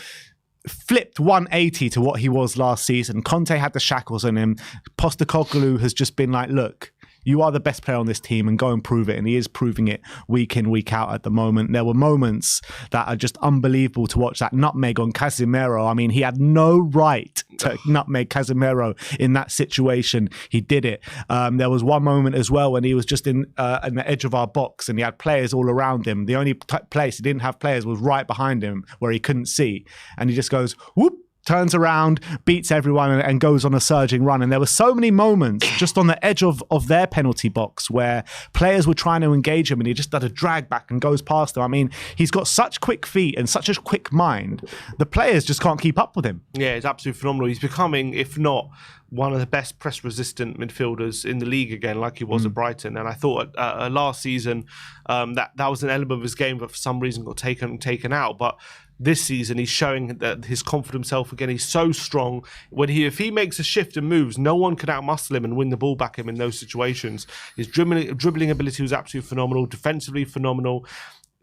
flipped 180 to what he was last season. Conte had the shackles on him. Postecoglou has just been like, look, you are the best player on this team and go and prove it. And he is proving it week in, week out at the moment. There were moments that are just unbelievable to watch. That nutmeg on Casemiro. I mean, he had no right to nutmeg Casemiro in that situation. He did it. There was one moment as well when he was just in the edge of our box and he had players all around him. The only place he didn't have players was right behind him where he couldn't see. And he just goes, whoop, turns around, beats everyone and goes on a surging run. And there were so many moments just on the edge of their penalty box where players were trying to engage him and he just does a drag back and goes past them. I mean, he's got such quick feet and such a quick mind. The players just can't keep up with him. Yeah, it's absolutely phenomenal. He's becoming, if not one of the best press-resistant midfielders in the league again, like he was at Brighton. And I thought last season that was an element of his game that for some reason got taken out. But this season, he's showing that his confident self again. He's so strong. If he makes a shift and moves, no one can outmuscle him and win the ball back him in those situations. His dribbling ability was absolutely phenomenal. Defensively phenomenal.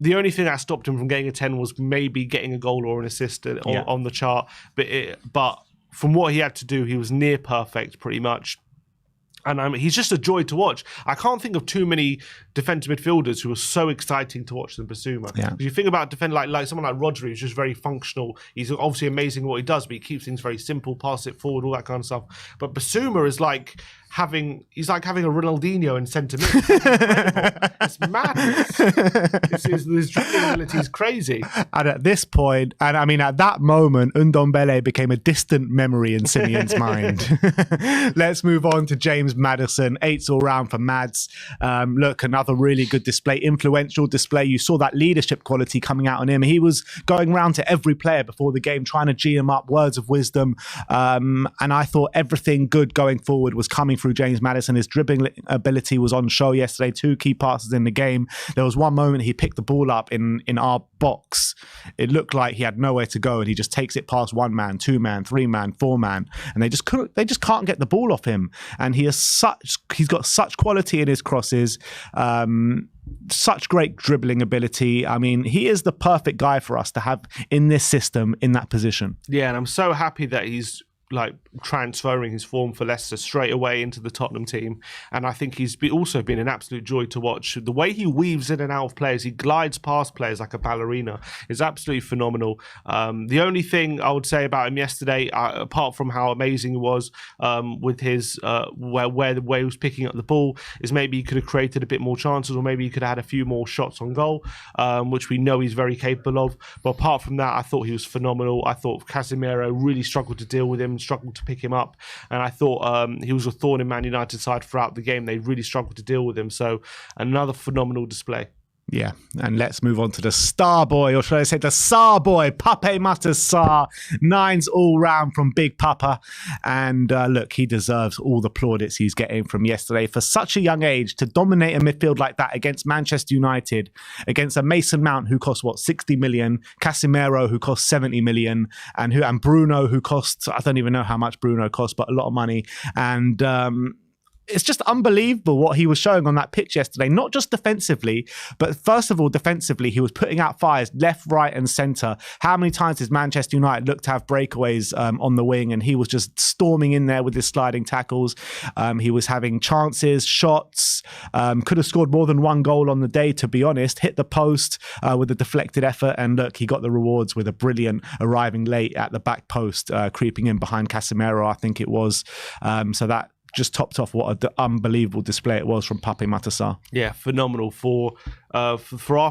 The only thing that stopped him from getting a 10 was maybe getting a goal or an assist on the chart. But from what he had to do, he was near perfect pretty much. And he's just a joy to watch. I can't think of too many defensive midfielders who are so exciting to watch than Bissouma. Yeah. If you think about defend like someone like Rodri, who's just very functional. He's obviously amazing at what he does, but he keeps things very simple, pass it forward, all that kind of stuff. But Bissouma is like having a Ronaldinho in centre mid. It's madness. His dribbling ability is crazy. And at this point, and I mean at that moment, Ndombele became a distant memory in Simeon's mind. Let's move on to James Madison. 8s all round for Mads. Look, another really good display, influential display. You saw that leadership quality coming out on him. He was going round to every player before the game, trying to G him up, words of wisdom. And I thought everything good going forward was coming through James Madison. His dribbling ability was on show yesterday. 2 key passes in the game. There was one moment he picked the ball up in our box. It looked like he had nowhere to go, and he just takes it past 1 man, 2 man, 3 man, 4 man, and they just can't get the ball off him. And he's got such quality in his crosses. Such great dribbling ability. I mean, he is the perfect guy for us to have in this system in that position. Yeah, and I'm so happy that he's like transferring his form for Leicester straight away into the Tottenham team. And I think he's also been an absolute joy to watch. The way he weaves in and out of players, he glides past players like a ballerina, is absolutely phenomenal. The only thing I would say about him yesterday, apart from how amazing he was with his where he was picking up the ball, is maybe he could have created a bit more chances, or maybe he could have had a few more shots on goal, which we know he's very capable of. But apart from that, I thought he was phenomenal. I thought Casemiro really struggled to deal with him, struggled to pick him up, and I thought he was a thorn in Man United's side throughout the game. They really struggled to deal with him. So another phenomenal display. Yeah, and let's move on to the star boy, or should I say the Sarr boy, Pape Matar Sarr. 9s all round from Big Papa. And look, he deserves all the plaudits he's getting from yesterday. For such a young age, to dominate a midfield like that against Manchester United, against a Mason Mount who cost, 60 million, Casemiro who cost 70 million, and Bruno who cost, I don't even know how much Bruno cost, but a lot of money. And it's just unbelievable what he was showing on that pitch yesterday, not just defensively, but first of all, defensively, he was putting out fires left, right and centre. How many times did Manchester United look to have breakaways on the wing, and he was just storming in there with his sliding tackles. He was having chances, shots, could have scored more than 1 goal on the day, to be honest, hit the post with a deflected effort, and look, he got the rewards with a brilliant arriving late at the back post, creeping in behind Casemiro, I think it was. So that just topped off what an unbelievable display it was from Pape Matar Sarr. Yeah, phenomenal for our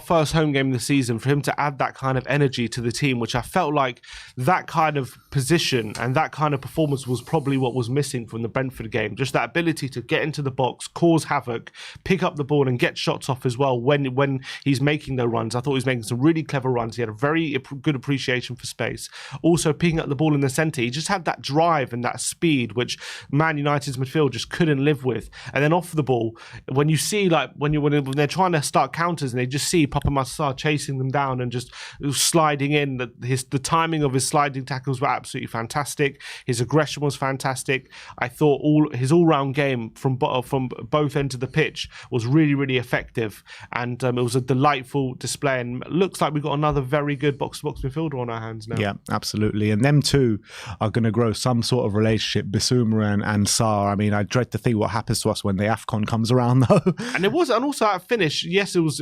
first home game of the season, for him to add that kind of energy to the team, which I felt like that kind of position and that kind of performance was probably what was missing from the Brentford game. Just that ability to get into the box, cause havoc, pick up the ball and get shots off as well when he's making those runs. I thought he was making some really clever runs. He had a very good appreciation for space. Also picking up the ball in the centre, he just had that drive and that speed, which Man United's midfield just couldn't live with. And then off the ball, when you see like when they're trying to start counters and they just see Pape Matar Sarr chasing them down and just sliding in, the timing of his sliding tackles were absolutely fantastic. His aggression was fantastic. I thought his all-round game from both ends of the pitch was really, really effective, and it was a delightful display. And it looks like we've got another very good box-to-box midfielder on our hands now. Yeah, absolutely. And them two are going to grow some sort of relationship, Bissouma and Sarr. I mean, I dread to think what happens to us when the AFCON comes around, though. And also that finish, yes, it was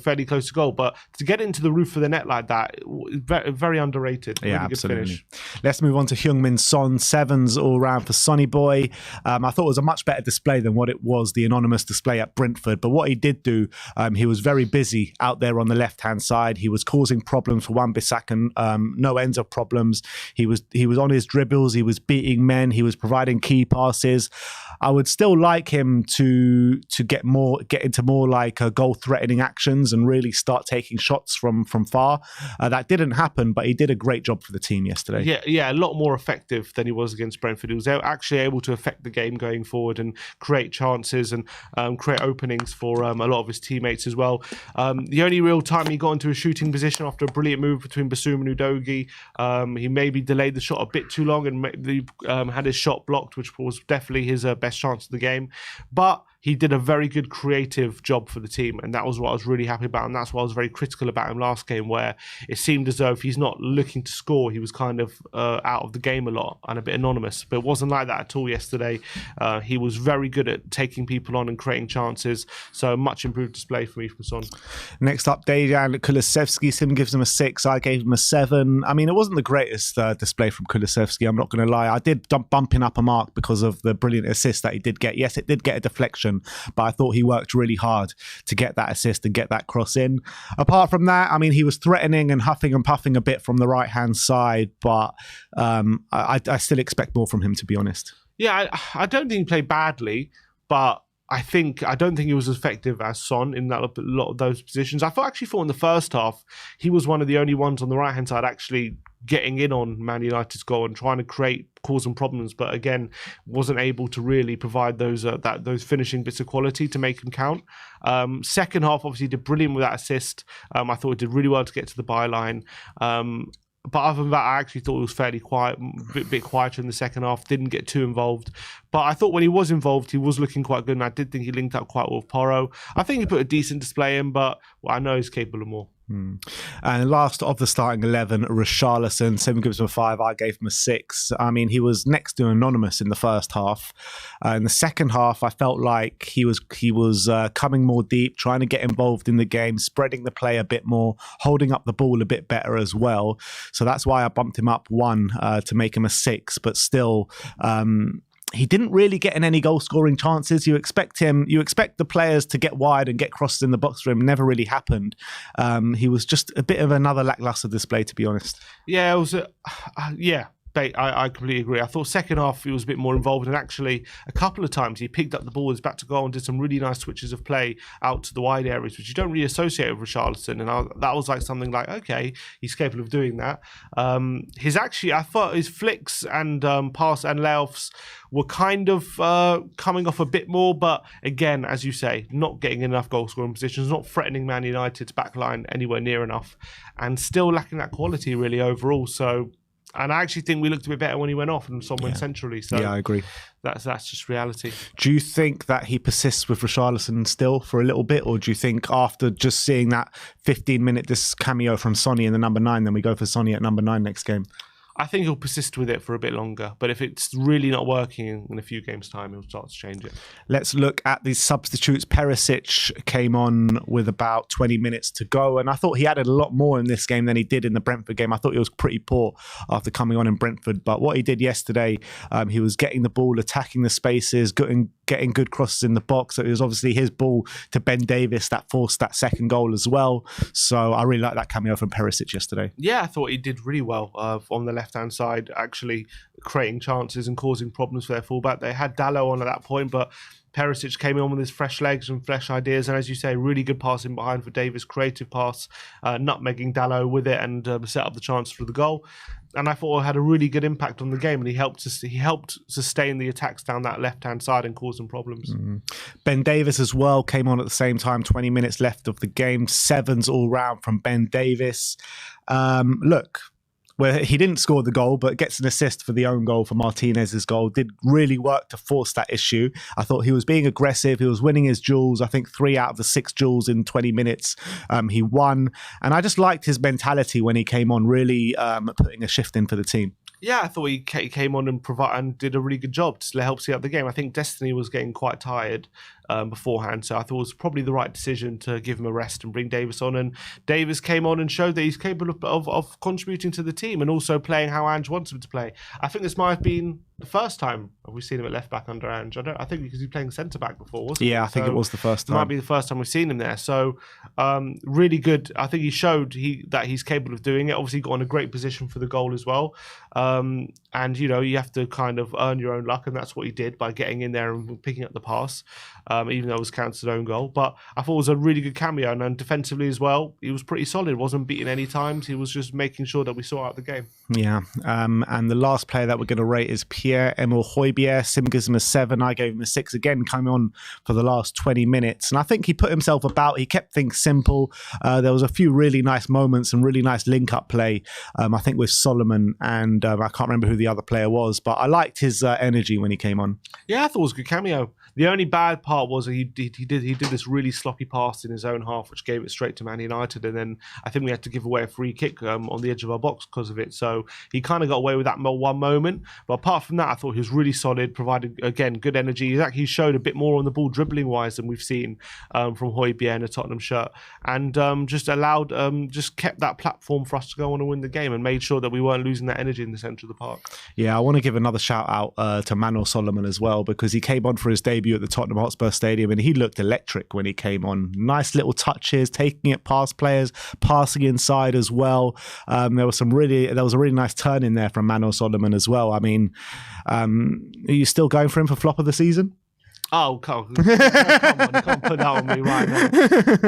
fairly close to goal, but to get into the roof of the net like that, very, very underrated. Really, yeah, absolutely. Good finish. Let's move on to Heung-min Son. 7s all round for Sonny Boy. I thought it was a much better display than what it was, the anonymous display at Brentford. But what he did do, he was very busy out there on the left-hand side. He was causing problems for Wan-Bissaka, no ends of problems. He was on his dribbles. He was beating men. He was providing key passes. I would still like him to get into more like goal-threatening actions and really start taking shots from far. That didn't happen, but he did a great job for the team yesterday. Yeah, a lot more effective than he was against Brentford. He was actually able to affect the game going forward and create chances and create openings for a lot of his teammates as well. The only real time he got into a shooting position after a brilliant move between Bissouma and Udogie, he maybe delayed the shot a bit too long and had his shot blocked, which was definitely his best chance of the game. But he did a very good creative job for the team, and that was what I was really happy about, and that's what I was very critical about him last game, where it seemed as though if he's not looking to score, he was kind of out of the game a lot and a bit anonymous. But it wasn't like that at all yesterday. He was very good at taking people on and creating chances, so much improved display for me from Son. Next up, Dejan Kulusevski. Sim gives him a 6. I gave him a 7. I mean, it wasn't the greatest display from Kulusevski, I'm not going to lie. I did bump him up a mark because of the brilliant assist that he did get. Yes, it did get a deflection, but I thought he worked really hard to get that assist and get that cross in. Apart from that, I mean, he was threatening and huffing and puffing a bit from the right-hand side, but I still expect more from him, to be honest. Yeah, I don't think he played badly, but I don't think he was as effective as Son in a lot of those positions. I actually thought in the first half, he was one of the only ones on the right-hand side actually getting in on Man United's goal and trying to cause some problems, but again, wasn't able to really provide those finishing bits of quality to make them count. Second half, obviously, did brilliant with that assist. I thought he did really well to get to the byline. But other than that, I actually thought it was fairly quiet, a bit quieter in the second half, didn't get too involved. But I thought when he was involved, he was looking quite good, and I did think he linked up quite well with Porro. I think he put a decent display in, but I know he's capable of more. And last of the starting 11, Richarlison. Sim gives him a 5. I gave him a 6. I mean, he was next to anonymous in the first half. In the second half, I felt like he was coming more deep, trying to get involved in the game, spreading the play a bit more, holding up the ball a bit better as well. So that's why I bumped him up 1 to make him a 6. But still, he didn't really get in any goal-scoring chances. You expect the players to get wide and get crosses in the box for him. Never really happened. He was just a bit of another lackluster display, to be honest. Yeah, it was. I completely agree. I thought second half he was a bit more involved, and actually a couple of times he picked up the ball, was back to goal, and did some really nice switches of play out to the wide areas, which you don't really associate with Richarlison. And that was like something like, okay, he's capable of doing that. I thought his flicks and pass and layoffs were kind of coming off a bit more, but again, as you say, not getting enough goal scoring positions, not threatening Man United's backline anywhere near enough, and still lacking that quality really overall. So. And I actually think we looked a bit better when he went off and Son went centrally. So yeah, I agree. That's just reality. Do you think that he persists with Richarlison still for a little bit, or do you think after just seeing that 15-minute cameo from Sonny in the number 9, then we go for Sonny at number 9 next game? I think he'll persist with it for a bit longer, but if it's really not working in a few games' time, he'll start to change it. Let's look at these substitutes. Perisic came on with about 20 minutes to go, and I thought he added a lot more in this game than he did in the Brentford game. I thought he was pretty poor after coming on in Brentford, but what he did yesterday, he was getting the ball, attacking the spaces, getting good crosses in the box. So it was obviously his ball to Ben Davis that forced that second goal as well. So I really like that cameo from Perisic yesterday. Yeah, I thought he did really well on the left-hand side, actually creating chances and causing problems for their fullback. They had Dalot on at that point, but Perisic came in with his fresh legs and fresh ideas, and as you say, really good passing behind for Davis, creative pass, nutmegging Dalot with it, and set up the chance for the goal. And I thought it had a really good impact on the game, and he helped sustain the attacks down that left-hand side and cause some problems. Ben Davis as well came on at the same time, 20 minutes left of the game. 7s all round from Ben Davis. Where he didn't score the goal, but gets an assist for the own goal for Martinez's goal. Did really work to force that issue. I thought he was being aggressive. He was winning his duels. I think 3 out of the 6 duels in 20 minutes he won. And I just liked his mentality when he came on, really putting a shift in for the team. Yeah, I thought he came on and did a really good job to help see out the game. I think Destiny was getting quite tired beforehand, so I thought it was probably the right decision to give him a rest and bring Davis on. And Davis came on and showed that he's capable of contributing to the team and also playing how Ange wants him to play. I think this might have been the first time we've seen him at left back under Ange. I think because he was playing centre back before, wasn't he? Yeah, I think it was the first time. It might be the first time we've seen him there. So really good. I think he showed that he's capable of doing it. Obviously got in a great position for the goal as well. And you have to kind of earn your own luck, and that's what he did by getting in there and picking up the pass, even though it was counted own goal. But I thought it was a really good cameo, and then defensively as well, he was pretty solid. Wasn't beating any times. He was just making sure that we saw out the game. Yeah, and the last player that we're going to rate is Pierre-Emile Højbjerg. Sim gives him a 7. I gave him a 6. Again, coming on for the last 20 minutes, and I think he put himself about. He kept things simple. There was a few really nice moments and really nice link-up play. I think with Solomon and I can't remember who the other player was, but I liked his energy when he came on. Yeah, I thought it was a good cameo. The only bad part was he did this really sloppy pass in his own half, which gave it straight to Man United, and then I think we had to give away a free kick on the edge of our box because of it. So he kind of got away with that one moment. But apart from that, I thought he was really solid, provided again good energy. He showed a bit more on the ball dribbling wise than we've seen from Højbjerg in a Tottenham shirt, and just kept that platform for us to go on and win the game, and made sure that we weren't losing that energy in the centre of the park. Yeah, I want to give another shout out to Manuel Solomon as well, because he came on for his debut at the Tottenham Hotspur Stadium and he looked electric when he came on. Nice little touches, taking it past players, passing inside as well. There was a really nice turn in there from Manuel Solomon as well. I mean, are you still going for him for flop of the season? Oh, come on. You can't put that on me right now.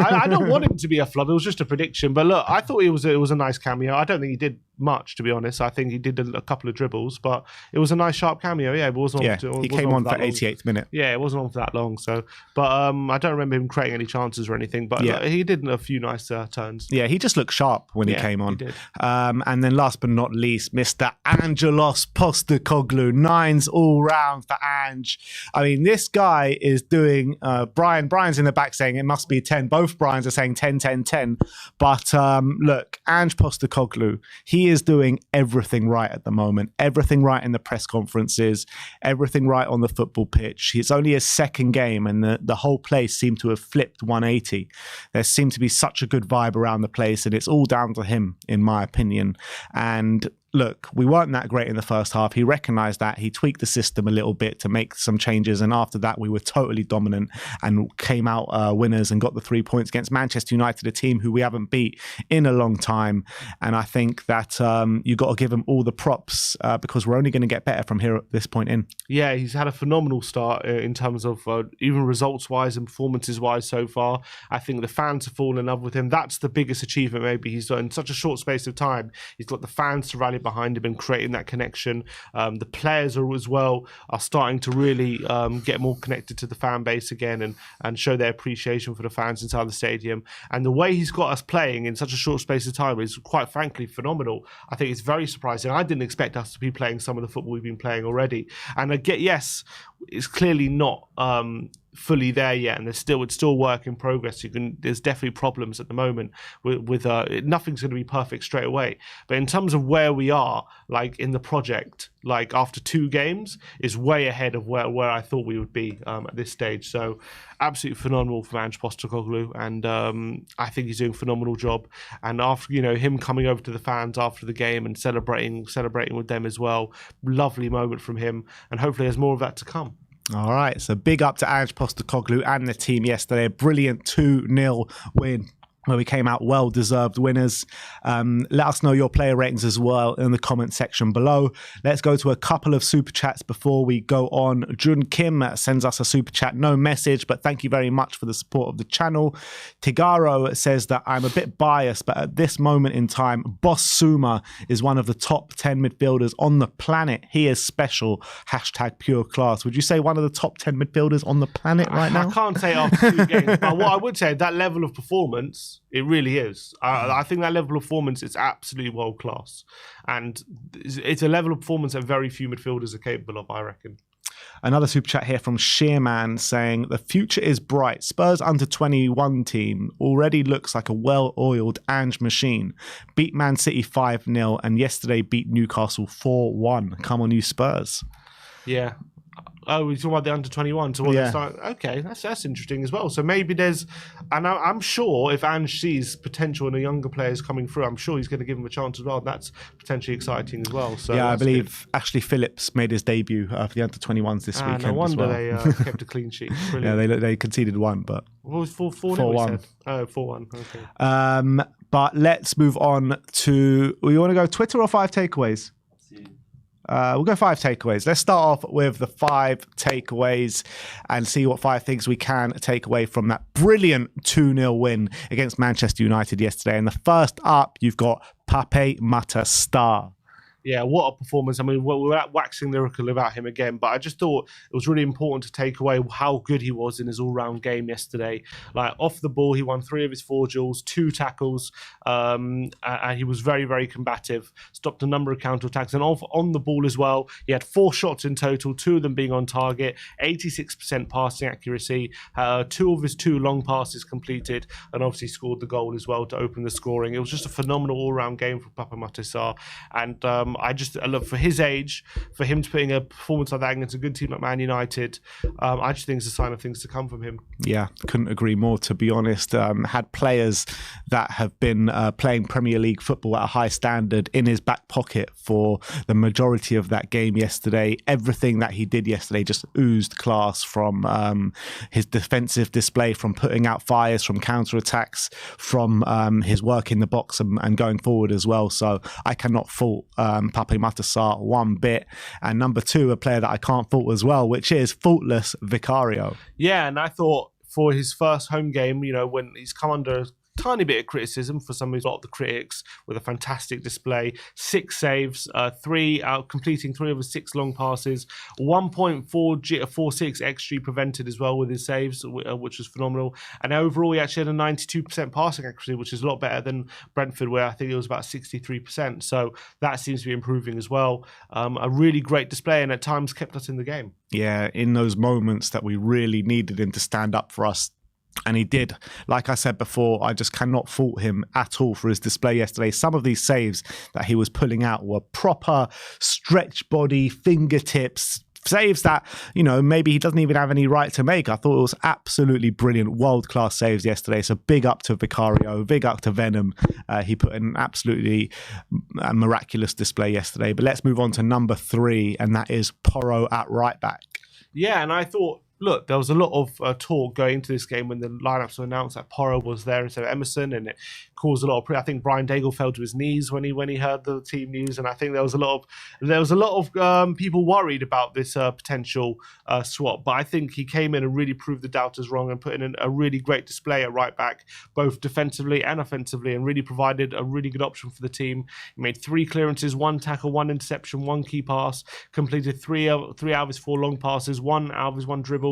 I don't want him to be a flop. It was just a prediction. But look, I thought it was a nice cameo. I don't think he did much, to be honest. I think he did a couple of dribbles, but it was a nice, sharp cameo. Yeah, it wasn't. He came on for 88th minute. Yeah, it wasn't on for that long. So, but I don't remember him creating any chances or anything. But he did a few nice turns. Yeah, he just looked sharp when he came on. He did. And then last but not least, Mr. Angelos Postecoglou. 9s all round for Ange. I mean, this guy is doing Brian's in the back saying it must be 10. Both Brian's are saying 10, 10, 10. But look, Ange Postecoglou, he is doing everything right at the moment. Everything right in the press conferences, everything right on the football pitch. It's only his second game and the whole place seemed to have flipped 180. There seemed to be such a good vibe around the place, and it's all down to him, in my opinion. And look, we weren't that great in the first half. He recognised that. He tweaked the system a little bit to make some changes. And after that, we were totally dominant and came out winners and got the 3 points against Manchester United, a team who we haven't beat in a long time. And I think that you got to give him all the props because we're only going to get better from here at this point in. Yeah, he's had a phenomenal start in terms of even results-wise and performances-wise so far. I think the fans have fallen in love with him. That's the biggest achievement maybe he's done in such a short space of time. He's got the fans to rally behind him and creating that connection. The players are starting to really get more connected to the fan base again and show their appreciation for the fans inside the stadium. And the way he's got us playing in such a short space of time is quite frankly phenomenal. I think it's very surprising. I didn't expect us to be playing some of the football we've been playing already. And yes, it's clearly not fully there yet, and it's still work in progress. There's definitely problems at the moment with nothing's going to be perfect straight away. But in terms of where we are, like in the project, like after 2 games, is way ahead of where I thought we would be at this stage. So absolutely phenomenal from Ange Postecoglou, and I think he's doing a phenomenal job. And after him coming over to the fans after the game and celebrating with them as well, lovely moment from him, and hopefully there's more of that to come. All right, so big up to Ange Postecoglou and the team yesterday. A brilliant 2-0 win where we came out well-deserved winners. Let us know your player ratings as well in the comment section below. Let's go to a couple of super chats before we go on. Jun Kim sends us a super chat, no message, but thank you very much for the support of the channel. Tigaro says that I'm a bit biased, but at this moment in time, Bissouma is one of the top 10 midfielders on the planet. He is special. #pure class. Would you say one of the top 10 midfielders on the planet right now? I can't say after 2 games, but what I would say, that level of performance, it really is. I think that level of performance is absolutely world class, and it's a level of performance that very few midfielders are capable of, I reckon. Another super chat here from Sheerman saying, the future is bright. Spurs under 21 team already looks like a well-oiled Ange machine. Beat Man City 5-0 and yesterday beat Newcastle 4-1. Come on, you Spurs. Yeah. Oh, we're talking about the under-21. So okay, that's interesting as well. So maybe and I'm sure if Ange sees potential in the younger players coming through, I'm sure he's going to give them a chance as well. That's potentially exciting as well. So yeah, I believe Ashley Phillips made his debut for the under-21s this weekend. No wonder as well. They kept a clean sheet. Brilliant. Yeah, they conceded 1, but what was 4-1? Oh, 4-1. Okay. But let's move on to. You want to go Twitter or 5 takeaways? We'll go 5 takeaways. Let's start off with the 5 takeaways and see what 5 things we can take away from that brilliant 2-0 win against Manchester United yesterday. And the first up, you've got Pape Matar Sarr. Yeah, what a performance. I mean, we're waxing lyrical about him again, but I just thought it was really important to take away how good he was in his all-round game yesterday. Like, off the ball, he won 3 of his 4 duels, 2 tackles, and he was very, very combative, stopped a number of counter-attacks, and on the ball as well. He had 4 shots in total, 2 of them being on target, 86% passing accuracy, 2 of his 2 long passes completed, and obviously scored the goal as well to open the scoring. It was just a phenomenal all-round game for Pape Matar Sarr, and I just look, for his age, for him to put in a performance like that against a good team like Man United, I just think it's a sign of things to come from him. Yeah, couldn't agree more, to be honest. Had players that have been playing Premier League football at a high standard in his back pocket for the majority of that game yesterday. Everything that he did yesterday just oozed class, from his defensive display, from putting out fires, from counter-attacks, from his work in the box and going forward as well. So I cannot fault Pape Matar Sarr one bit. And number 2, a player that I can't fault as well, which is faultless Vicario. Yeah, and I thought for his first home game, you know, when he's come under tiny bit of criticism for some of the critics, with a fantastic display, 6 saves, 3 out, completing 3 of his 6 long passes, 1.46 xG prevented as well with his saves, which was phenomenal. And overall, he actually had a 92% passing accuracy, which is a lot better than Brentford, where I think it was about 63%. So that seems to be improving as well. A really great display, and at times kept us in the game. Yeah, in those moments that we really needed him to stand up for us. And he did. Like I said before, I just cannot fault him at all for his display yesterday. Some of these saves that he was pulling out were proper stretch body, fingertips, saves that, you know, maybe he doesn't even have any right to make. I thought it was absolutely brilliant, world-class saves yesterday. So big up to Vicario, big up to Venom. He put in an absolutely miraculous display yesterday. But let's move on to number 3, and that is Porro at right back. Yeah, and I thought, look, there was a lot of talk going into this game when the lineups were announced that Porro was there instead of Emerson, and it caused a lot of. I think Brian Daigle fell to his knees when he heard the team news, and I think there was a lot of people worried about this potential swap. But I think he came in and really proved the doubters wrong and put in a really great display at right back, both defensively and offensively, and really provided a really good option for the team. He made 3 clearances, 1 tackle, 1 interception, 1 key pass, completed 3 out of his 4 long passes, 1 out of his 1 dribble.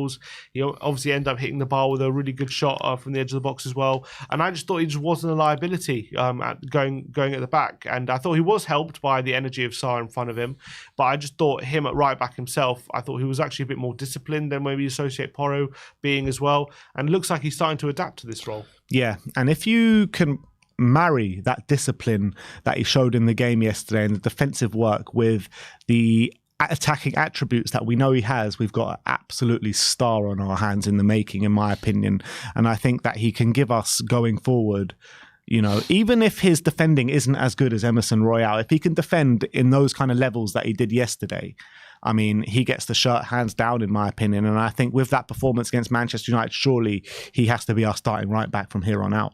He obviously ended up hitting the bar with a really good shot from the edge of the box as well. And I just thought he just wasn't a liability going at the back. And I thought he was helped by the energy of Sarr in front of him. But I just thought him at right back himself, I thought he was actually a bit more disciplined than maybe associate Porro being as well. And it looks like he's starting to adapt to this role. Yeah. And if you can marry that discipline that he showed in the game yesterday and the defensive work with the attacking attributes that we know he has, we've got an absolutely star on our hands in the making, in my opinion. And I think that he can give us going forward, you know, even if his defending isn't as good as Emerson Royale, if he can defend in those kind of levels that he did yesterday, I mean, he gets the shirt hands down, in my opinion. And I think with that performance against Manchester United, surely he has to be our starting right back from here on out.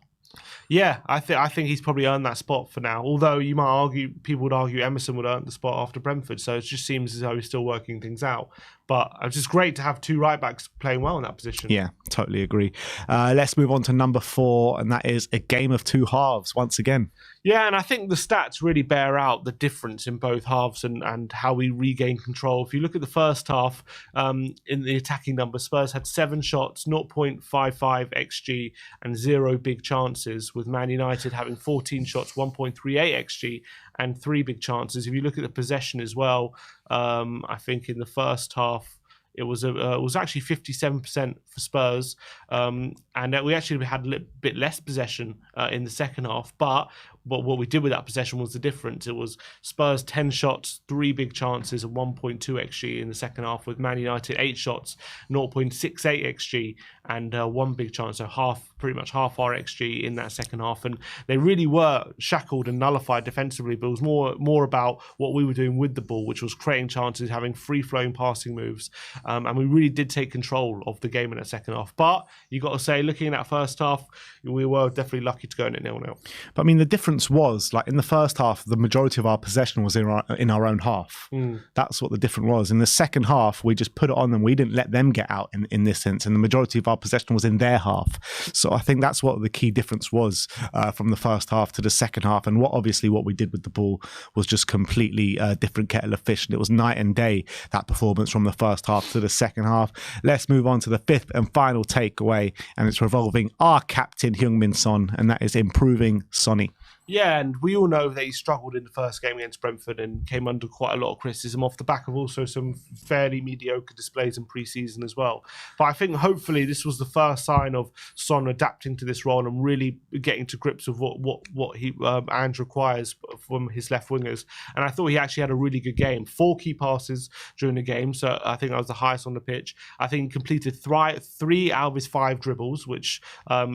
Yeah, I think he's probably earned that spot for now. Although you might argue, people would argue Emerson would earn the spot after Brentford. So it just seems as though he's still working things out. But it's just great to have 2 right backs playing well in that position. Yeah, totally agree. Let's move on to number 4, and that is a game of 2 halves once again. Yeah, and I think the stats really bear out the difference in both halves and how we regain control. If you look at the first half, in the attacking numbers, Spurs had 7 shots, 0.55 xG, and 0 big chances, with Man United having 14 shots, 1.38 xG, and 3 big chances. If you look at the possession as well, I think in the first half, it was actually 57% for Spurs, and we actually had a little bit less possession in the second half. But what we did with that possession was the difference. It was Spurs 10 shots, 3 big chances, and 1.2 xG in the second half, with Man United 8 shots, 0.68 xG, and 1 big chance. So pretty much half our xG in that second half. And they really were shackled and nullified defensively, but it was more about what we were doing with the ball, which was creating chances, having free-flowing passing moves. And we really did take control of the game in that second half. But you got to say, looking at that first half, we were definitely lucky to go in at 0-0. But I mean, the difference was, like, in the first half, the majority of our possession was in our own half. That's what the difference was. In the second half, we just put it on them. We didn't let them get out in this sense, and the majority of our possession was in their half. So I think that's what the key difference was from the first half to the second half. And what we did with the ball was just completely different kettle of fish. And it was night and day, that performance from the first half to the second half. Let's move on to the fifth and final takeaway, and it's revolving our captain Heung-min Son, and that is improving Sonny. Yeah, and we all know that he struggled in the first game against Brentford and came under quite a lot of criticism off the back of also some fairly mediocre displays in pre-season as well. But I think hopefully this was the first sign of Son adapting to this role and really getting to grips with what he Ange requires from his left wingers. And I thought he actually had a really good game. 4 key passes during the game, so I think that was the highest on the pitch. I think he completed 3 out of his 5 dribbles, which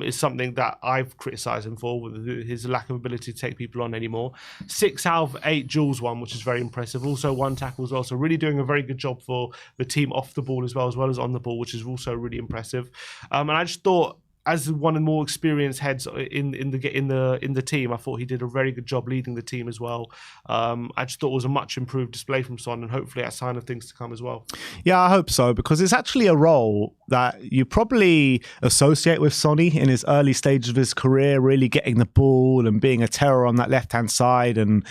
is something that I've criticised him for, with his lack of ability to take people on anymore. 6 out of 8 duels won, which is very impressive. Also 1 tackle as well. So really doing a very good job for the team off the ball as well as on the ball, which is also really impressive. And I just thought, as one of the more experienced heads in the team, I thought he did a very good job leading the team as well. I just thought it was a much improved display from Son, and hopefully that's a sign of things to come as well. Yeah, I hope so, because it's actually a role that you probably associate with Sonny in his early stages of his career, really getting the ball and being a terror on that left-hand side and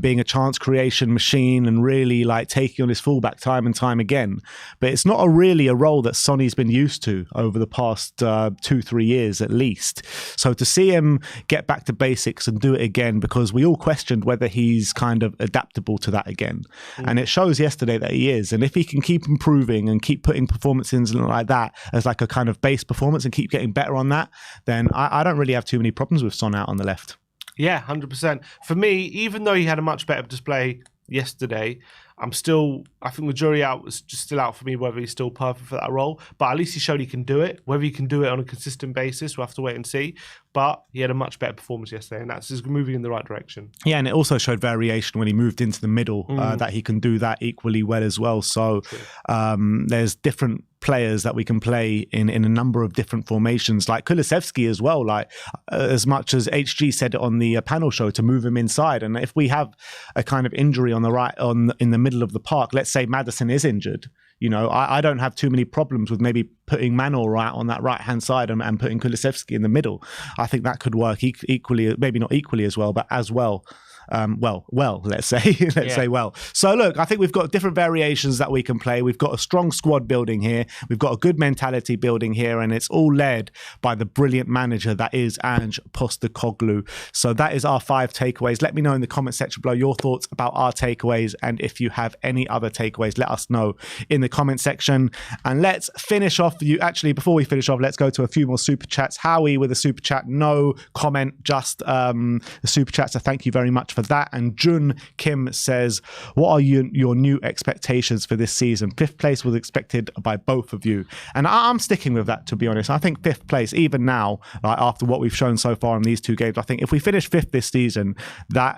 being a chance creation machine and really like taking on his fullback time and time again. But it's not really a role that Sonny's been used to over the past 2-3 years at least. So to see him get back to basics and do it again, because we all questioned whether he's kind of adaptable to that again. And it shows yesterday that he is. And if he can keep improving and keep putting performances in like that as like a kind of base performance and keep getting better on that, then I don't really have too many problems with Son out on the left. Yeah, 100%. For me, even though he had a much better display yesterday, I think the jury out was just still out for me whether he's still perfect for that role. But at least he showed he can do it. Whether he can do it on a consistent basis, we'll have to wait and see. But he had a much better performance yesterday, and that's just moving in the right direction. Yeah, and it also showed variation when he moved into the middle, that he can do that equally well as well. So there's different players that we can play in a number of different formations, like Kulusevski as well, like as much as HG said it on the panel show, to move him inside. And if we have a kind of injury on the right, in the middle of the park, let's say Madison is injured, you know, I don't have too many problems with maybe putting Manor out on that right-hand side and putting Kulusevski in the middle. I think that could work equally, maybe not equally as well, but as well. Let's say well. So look, I think we've got different variations that we can play. We've got a strong squad building here. We've got a good mentality building here, and it's all led by the brilliant manager that is Ange Postecoglou. So that is our 5 takeaways. Let me know in the comment section below your thoughts about our takeaways, and if you have any other takeaways, let us know in the comment section. And let's finish off. Before we finish off, let's go to a few more super chats. Howie with a super chat, no comment, just the super chat. So thank you very much for that. And Jun Kim says, what are your new expectations for this season? 5th place was expected by both of you, and I'm sticking with that, to be honest. I think 5th place, even now, like after what we've shown so far in these 2 games, I think if we finish 5th this season, that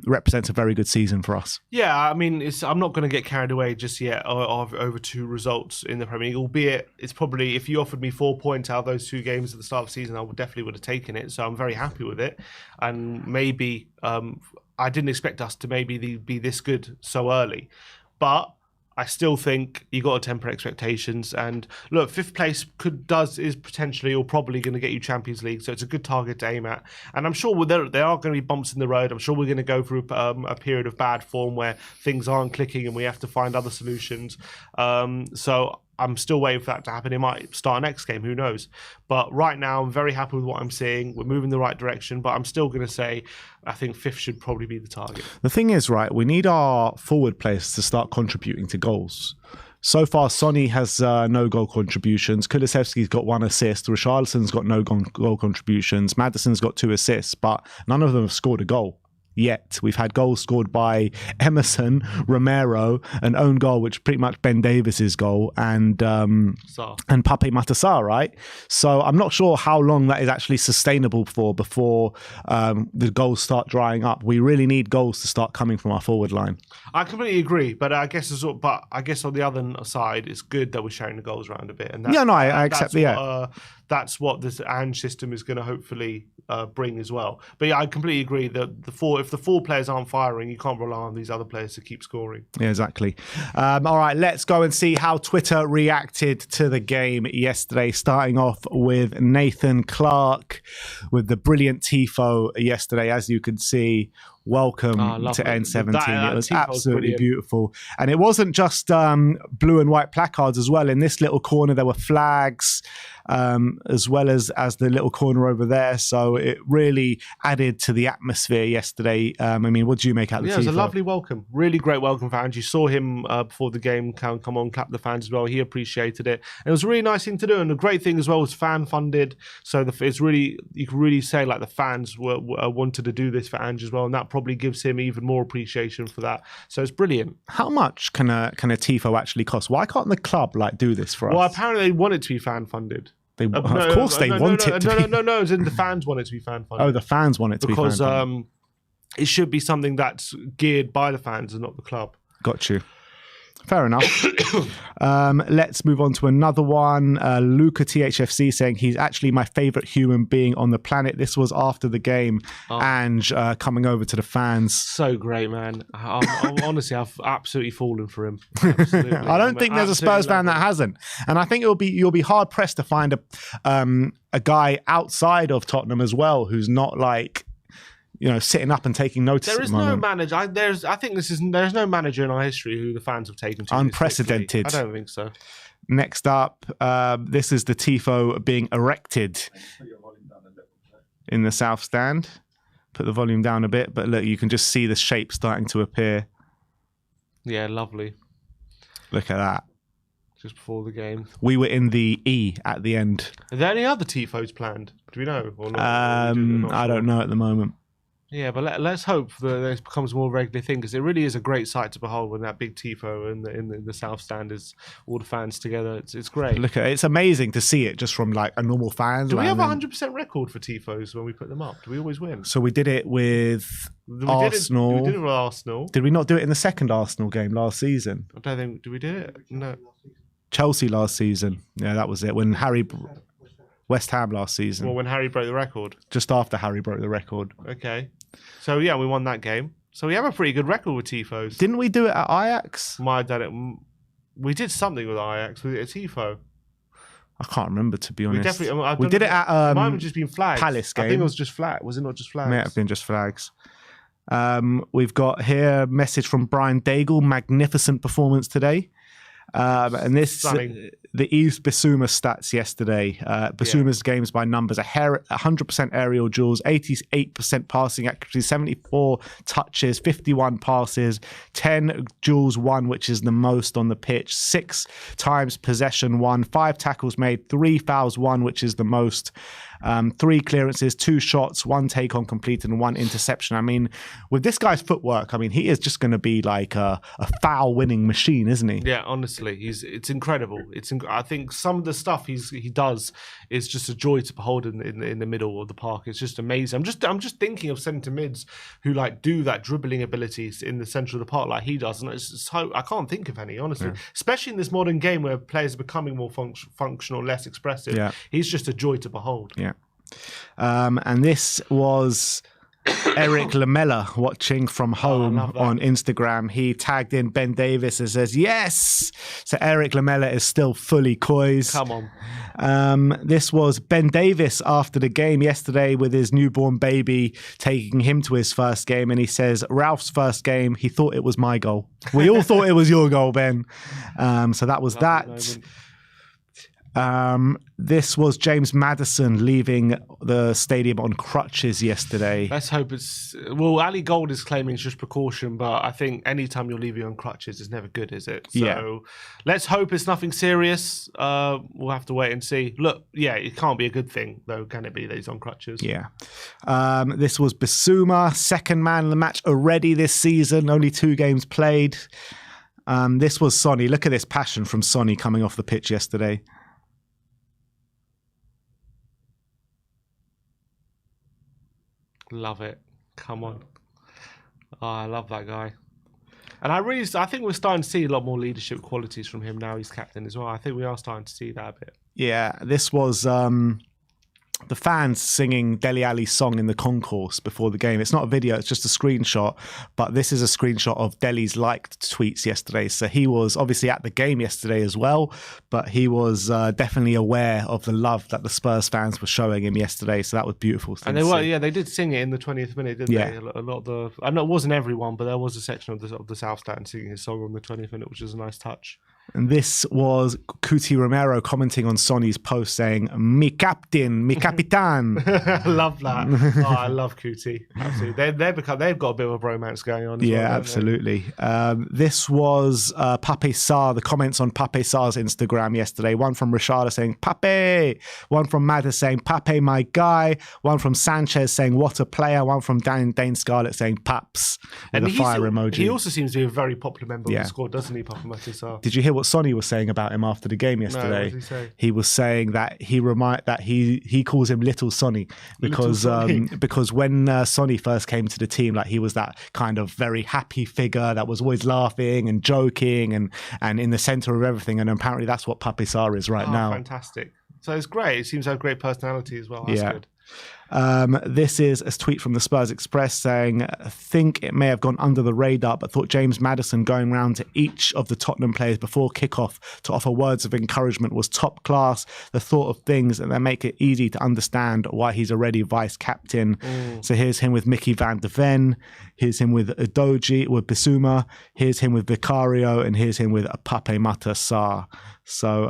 represents a very good season for us. Yeah, I mean, I'm not going to get carried away just yet over 2 results in the Premier League, albeit it's probably, if you offered me 4 points out of those 2 games at the start of the season, I definitely would have taken it. So I'm very happy with it, and maybe I didn't expect us to maybe be this good so early, but I still think you got to temper expectations. And look, 5th place is potentially or probably going to get you Champions League, so it's a good target to aim at. And I'm sure there are going to be bumps in the road. I'm sure we're going to go through a period of bad form where things aren't clicking and we have to find other solutions. So I'm still waiting for that to happen. It might start next game, who knows? But right now, I'm very happy with what I'm seeing. We're moving in the right direction, but I'm still going to say I think 5th should probably be the target. The thing is, right, we need our forward players to start contributing to goals. So far, Sonny has no goal contributions. Kulusevski's got 1 assist. Richarlison's got no goal contributions. Madison's got 2 assists, but none of them have scored a goal yet. We've had goals scored by Emerson, Romero, an own goal, which pretty much Ben Davis's goal, and Pape Matar Sarr, right? So I'm not sure how long that is actually sustainable for before the goals start drying up. We really need goals to start coming from our forward line. I completely agree, but I guess on the other side, it's good that we're sharing the goals around a bit. And I accept. that's what this Ange system is going to hopefully bring as well. But yeah, I completely agree that if the 4 players aren't firing, you can't rely on these other players to keep scoring. Yeah, exactly. All right, let's go and see how Twitter reacted to the game yesterday, starting off with Nathan Clark with the brilliant tifo yesterday, as you could see. Welcome to N17. It was absolutely beautiful. And it wasn't just blue and white placards as well. In this little corner, there were flags, as well as the little corner over there. So it really added to the atmosphere yesterday. I mean, what do you make out of the tifo? It was a lovely welcome. Really great welcome for Ange. You saw him before the game come on, clap the fans as well. He appreciated it. And it was a really nice thing to do. And the great thing as well was fan funded. So it's really, you can really say like the fans wanted to do this for Ange as well. And that probably gives him even more appreciation for that. So it's brilliant. How much can a tifo actually cost? Why can't the club do this for us? Well, apparently they want it to be fan funded. Of course they want it to be. No, as in the fans want it to be fan funded. Oh, the fans want it to be fan funded. Because it should be something that's geared by the fans and not the club. Got you. Fair enough. Let's move on to another one. Luca THFC saying he's actually my favourite human being on the planet. This was after the game. Ange coming over to the fans. So great, man. Honestly, I've absolutely fallen for him. Absolutely. I don't think there's a Spurs fan that hasn't. And I think you'll be hard pressed to find a guy outside of Tottenham as well who's not like, sitting up and taking notice. There is no manager. I think there's no manager in our history who the fans have taken to. Unprecedented. I don't think so. Next up, this is the tifo being erected in the south stand. Put the volume down a bit, but look, you can just see the shape starting to appear. Yeah, lovely. Look at that. Just before the game. We were in the E at the end. Are there any other tifos planned? Do we know? Or not? I don't know at the moment. Yeah, but let's hope that this becomes a more regular thing, because it really is a great sight to behold when that big tifo in the south stand is all the fans together. It's great. Look at it. It's amazing to see it just from like a normal fan. Do we have a 100% record for tifos when we put them up? Do we always win? So we did it with Arsenal. We did it with Arsenal. Did we not do it in the second Arsenal game last season? I don't think. Did we do it? No. Chelsea last season. Yeah, that was it. When West Ham last season. Well, when Harry broke the record. Just after Harry broke the record. Okay. So, yeah, we won that game. So we have a pretty good record with tifos. Didn't we do it at Ajax? We did something with Ajax. Was it a tifo? I can't remember, to be honest. We did it at mine would just been flags. Palace game. I think it was just flag. Was it not just flags? May have been just flags. We've got here a message from Brian Daigle. Magnificent performance today. And this, the Yves Bissouma stats yesterday. Bissouma's games by numbers: 100% aerial duels, 88% passing accuracy, 74 touches, 51 passes, 10 duels won, which is the most on the pitch, 6 times possession won, 5 tackles made, 3 fouls won, which is the most. 3 clearances, 2 shots, 1 take on completed, and 1 interception. I mean, with this guy's footwork, I mean, he is just going to be like a foul-winning machine, isn't he? Yeah, honestly, it's incredible. I think some of the stuff he does is just a joy to behold in the middle of the park. It's just amazing. I'm just thinking of centre mids who like do that dribbling abilities in the centre of the park like he does, and I can't think of any, honestly. Yeah. Especially in this modern game where players are becoming more functional, less expressive. Yeah. He's just a joy to behold. Yeah. And this was Eric Lamella watching from home on Instagram. He tagged in Ben Davis and says, yes! So Eric Lamella is still fully coised. Come on. This was Ben Davis after the game yesterday with his newborn baby, taking him to his first game. And he says, Ralph's first game, he thought it was my goal. We all thought it was your goal, Ben. So that was that. Moment. This was James Madison leaving the stadium on crutches yesterday. Let's hope Ali Gold is claiming it's just precaution, but I think anytime you're leaving on crutches is never good, is it? So let's hope it's nothing serious. We'll have to wait and see. Look, yeah, it can't be a good thing, though, can it be, that he's on crutches? Yeah. This was Bissouma, second man of the match already this season, only 2 games played. This was Sonny. Look at this passion from Sonny coming off the pitch yesterday. Love it. Come on. Oh, I love that guy. And I think we're starting to see a lot more leadership qualities from him now he's captain as well. I think we are starting to see that a bit. Yeah, this was the fans singing Dele Alli's song in the concourse before the game. It's not a video, it's just a screenshot, but this is a screenshot of Dele's liked tweets yesterday. So he was obviously at the game yesterday as well, but he was definitely aware of the love that the Spurs fans were showing him yesterday. So that was beautiful. And they were, they did sing it in the 20th minute, didn't they? A lot of the, I know it wasn't everyone, but there was a section of the South Stand singing his song on the 20th minute, which was a nice touch. And this was Cuti Romero commenting on Sonny's post saying, "Mi captain, mi capitan." I love that. Oh, I love Cuti. Absolutely. They've got a bit of a bromance going on. Yeah, absolutely. This was Pape Sarr, the comments on Pape Sarr's Instagram yesterday. One from Richarda saying, "Pape." One from Madison saying, "Pape, my guy." One from Sanchez saying, "What a player." One from Dane Scarlett saying, "Paps," with a fire emoji. He also seems to be a very popular member of the squad, doesn't he, Pape Matar Sarr? Did you hear what Sonny was saying about him after the game yesterday? No, what did he say? He was saying that he calls him Little Sonny because because when Sonny first came to the team, like he was that kind of very happy figure that was always laughing and joking and in the center of everything. And apparently that's what Pape Sarr is right now. Fantastic. So it's great. It seems to have great personality as well. That's good. This is a tweet from the Spurs Express saying, "I think it may have gone under the radar, but thought James Madison going round to each of the Tottenham players before kickoff to offer words of encouragement was top class. The thought of things and they make it easy to understand why he's already vice captain." So here's him with Mickey van de Ven, here's him with Udogie, with Bissouma, here's him with Vicario, and here's him with Pape Matar Sarr. So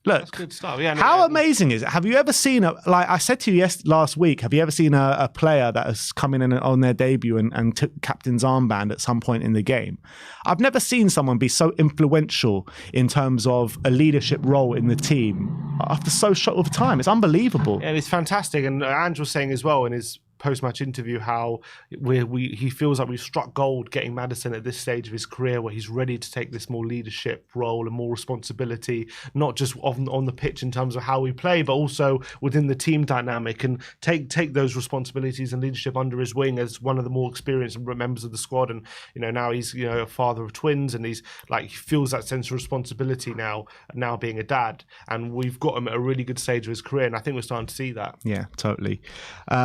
look, that's good stuff. Yeah, how amazing is it? Have you ever seen like I said to you last week, have you ever seen a player that has come in on their debut and took captain's armband at some point in the game? I've never seen someone be so influential in terms of a leadership role in the team after so short of time. It's unbelievable. Yeah, it's fantastic. And Andrew was saying as well in his post-match interview how he feels like we've struck gold getting Madison at this stage of his career where he's ready to take this more leadership role and more responsibility, not just on the pitch in terms of how we play, but also within the team dynamic, and take those responsibilities and leadership under his wing as one of the more experienced members of the squad. And now he's a father of twins, and he's like, he feels that sense of responsibility now being a dad, and we've got him at a really good stage of his career, and I think we're starting to see that. Yeah, totally.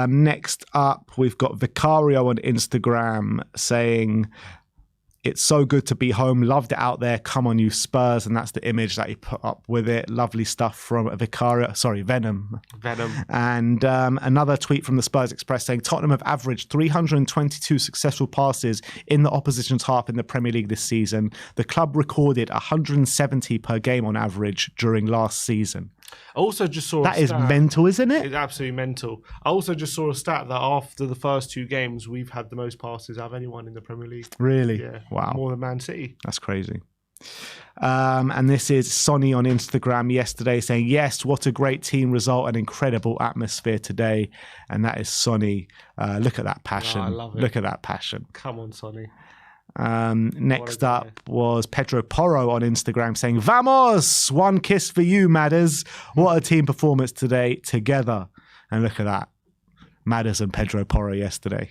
Next up, we've got Vicario on Instagram saying, "It's so good to be home. Loved it out there. Come on, you Spurs." And that's the image that he put up with it. Lovely stuff from Vicario. Sorry, Venom. And another tweet from the Spurs Express saying, "Tottenham have averaged 322 successful passes in the opposition's half in the Premier League this season. The club recorded 170 per game on average during last season." I also just saw that is mental, isn't it? It's absolutely mental. I also just saw a stat that after the first two games, we've had the most passes out of anyone in the Premier League. Really? Yeah. Wow. More than Man City. That's crazy. And this is Sonny on Instagram yesterday saying, "Yes, what a great team result and incredible atmosphere today." And that is Sonny. Look at that passion. Oh, I love it. Look at that passion. Come on, Sonny. Next up was Pedro Porro on Instagram saying, "Vamos! One kiss for you, Madders. What a team performance today together." And look at that. Madders and Pedro Porro yesterday.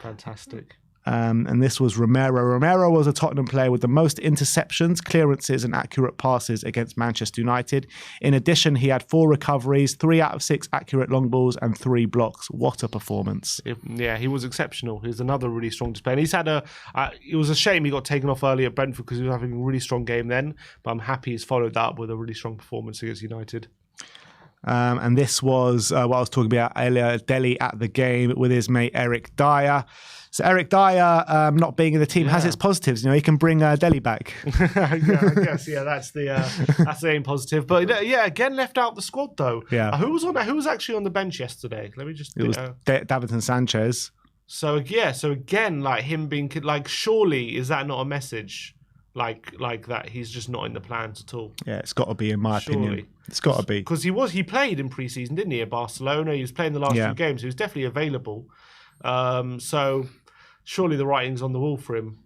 Fantastic. And this was Romero. Romero was a Tottenham player with the most interceptions, clearances and accurate passes against Manchester United. In addition, he had 4 recoveries, 3 out of 6 accurate long balls and 3 blocks. What a performance. Yeah, he was exceptional. He was another really strong display. And he's had it was a shame he got taken off early at Brentford because he was having a really strong game then. But I'm happy he's followed that up with a really strong performance against United. And this was what I was talking about earlier, Dele at the game with his mate Eric Dyer. So Eric Dyer not being in the team has its positives. He can bring Dele back. I guess that's the main positive. But again left out the squad though. Yeah. Who was actually on the bench yesterday? Let me just. It was Davinson Sanchez. So again, like him being surely is that not a message? Like that he's just not in the plans at all. Yeah, it's got to be, in my opinion. It's got to be, because he played in pre-season, didn't he? At Barcelona, he was playing the last 2 games. He was definitely available. So surely the writing's on the wall for him.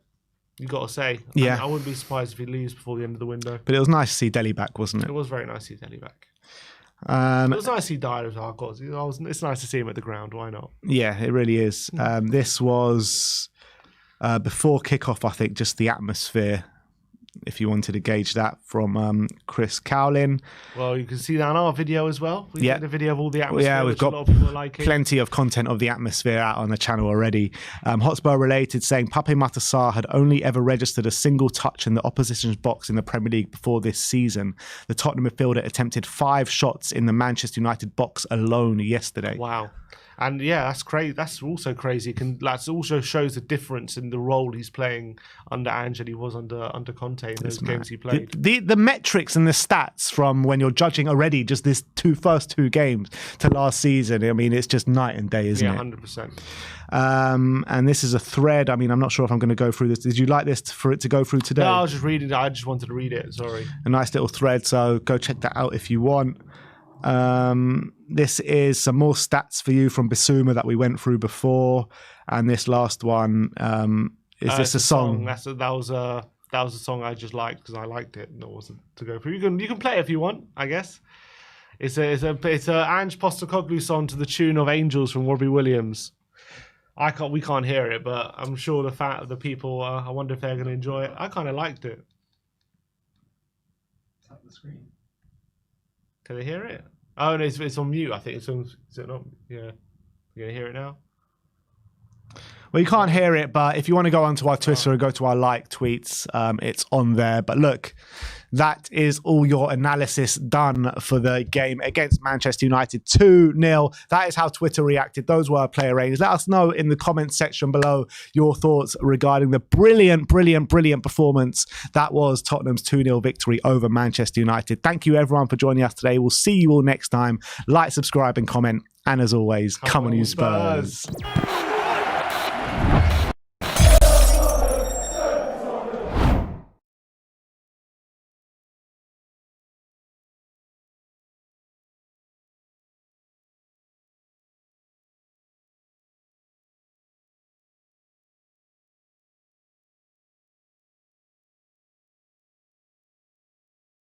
You got to say. I wouldn't be surprised if he leaves before the end of the window. But it was nice to see Dele back, wasn't it? It was very nice to see Dele back. It was nice to see Dyer as well. It's nice to see him at the ground. Why not? Yeah, it really is. This was before kickoff. I think just the atmosphere. if you wanted to gauge that from Chris Cowlin. Well, you can see that on our video as well. We did a video of all the atmosphere. Yeah, we've got a lot of people are liking. Plenty of content of the atmosphere out on the channel already. Hotspur related, saying Pape Matar Sarr had only ever registered a single touch in the opposition's box in the Premier League before this season. The Tottenham midfielder attempted 5 shots in the Manchester United box alone yesterday. Wow. And yeah, that's crazy. That's also crazy. That also shows the difference in the role he's playing under Ange and he was under Conte in those games he played. The metrics and the stats from when you're judging already just this first two games to last season, I mean, it's just night and day, isn't it? Yeah, 100%. And this is a thread. I mean, I'm not sure if I'm going to go through this. Did you like this for it to go through today? No, I was just reading it. I just wanted to read it. Sorry. A nice little thread. So go check that out if you want. This is some more stats for you from Bissouma that we went through before, and this last one is this a song? That was a song I just liked because I liked it and it wasn't to go through. You can play it if you want, I guess. It's a Ange Postecoglou song to the tune of Angels from Robbie Williams. We can't hear it, but I'm sure the people. I wonder if they're going to enjoy it. I kind of liked it. Tap the screen. Can they hear it? Oh no, it's on mute. I think it's on. Is it not? Yeah, you gonna hear it now? Well, you can't hear it, but if you want to go onto our Twitter and go to our like tweets, it's on there. But look, that is all your analysis done for the game against Manchester United 2-0. That is how Twitter reacted. Those were player ratings. Let us know in the comments section below your thoughts regarding the brilliant performance that was Tottenham's 2-0 victory over Manchester United. Thank you everyone for joining us today. We'll see you all next time. Like, subscribe and comment. And as always, come on you Spurs.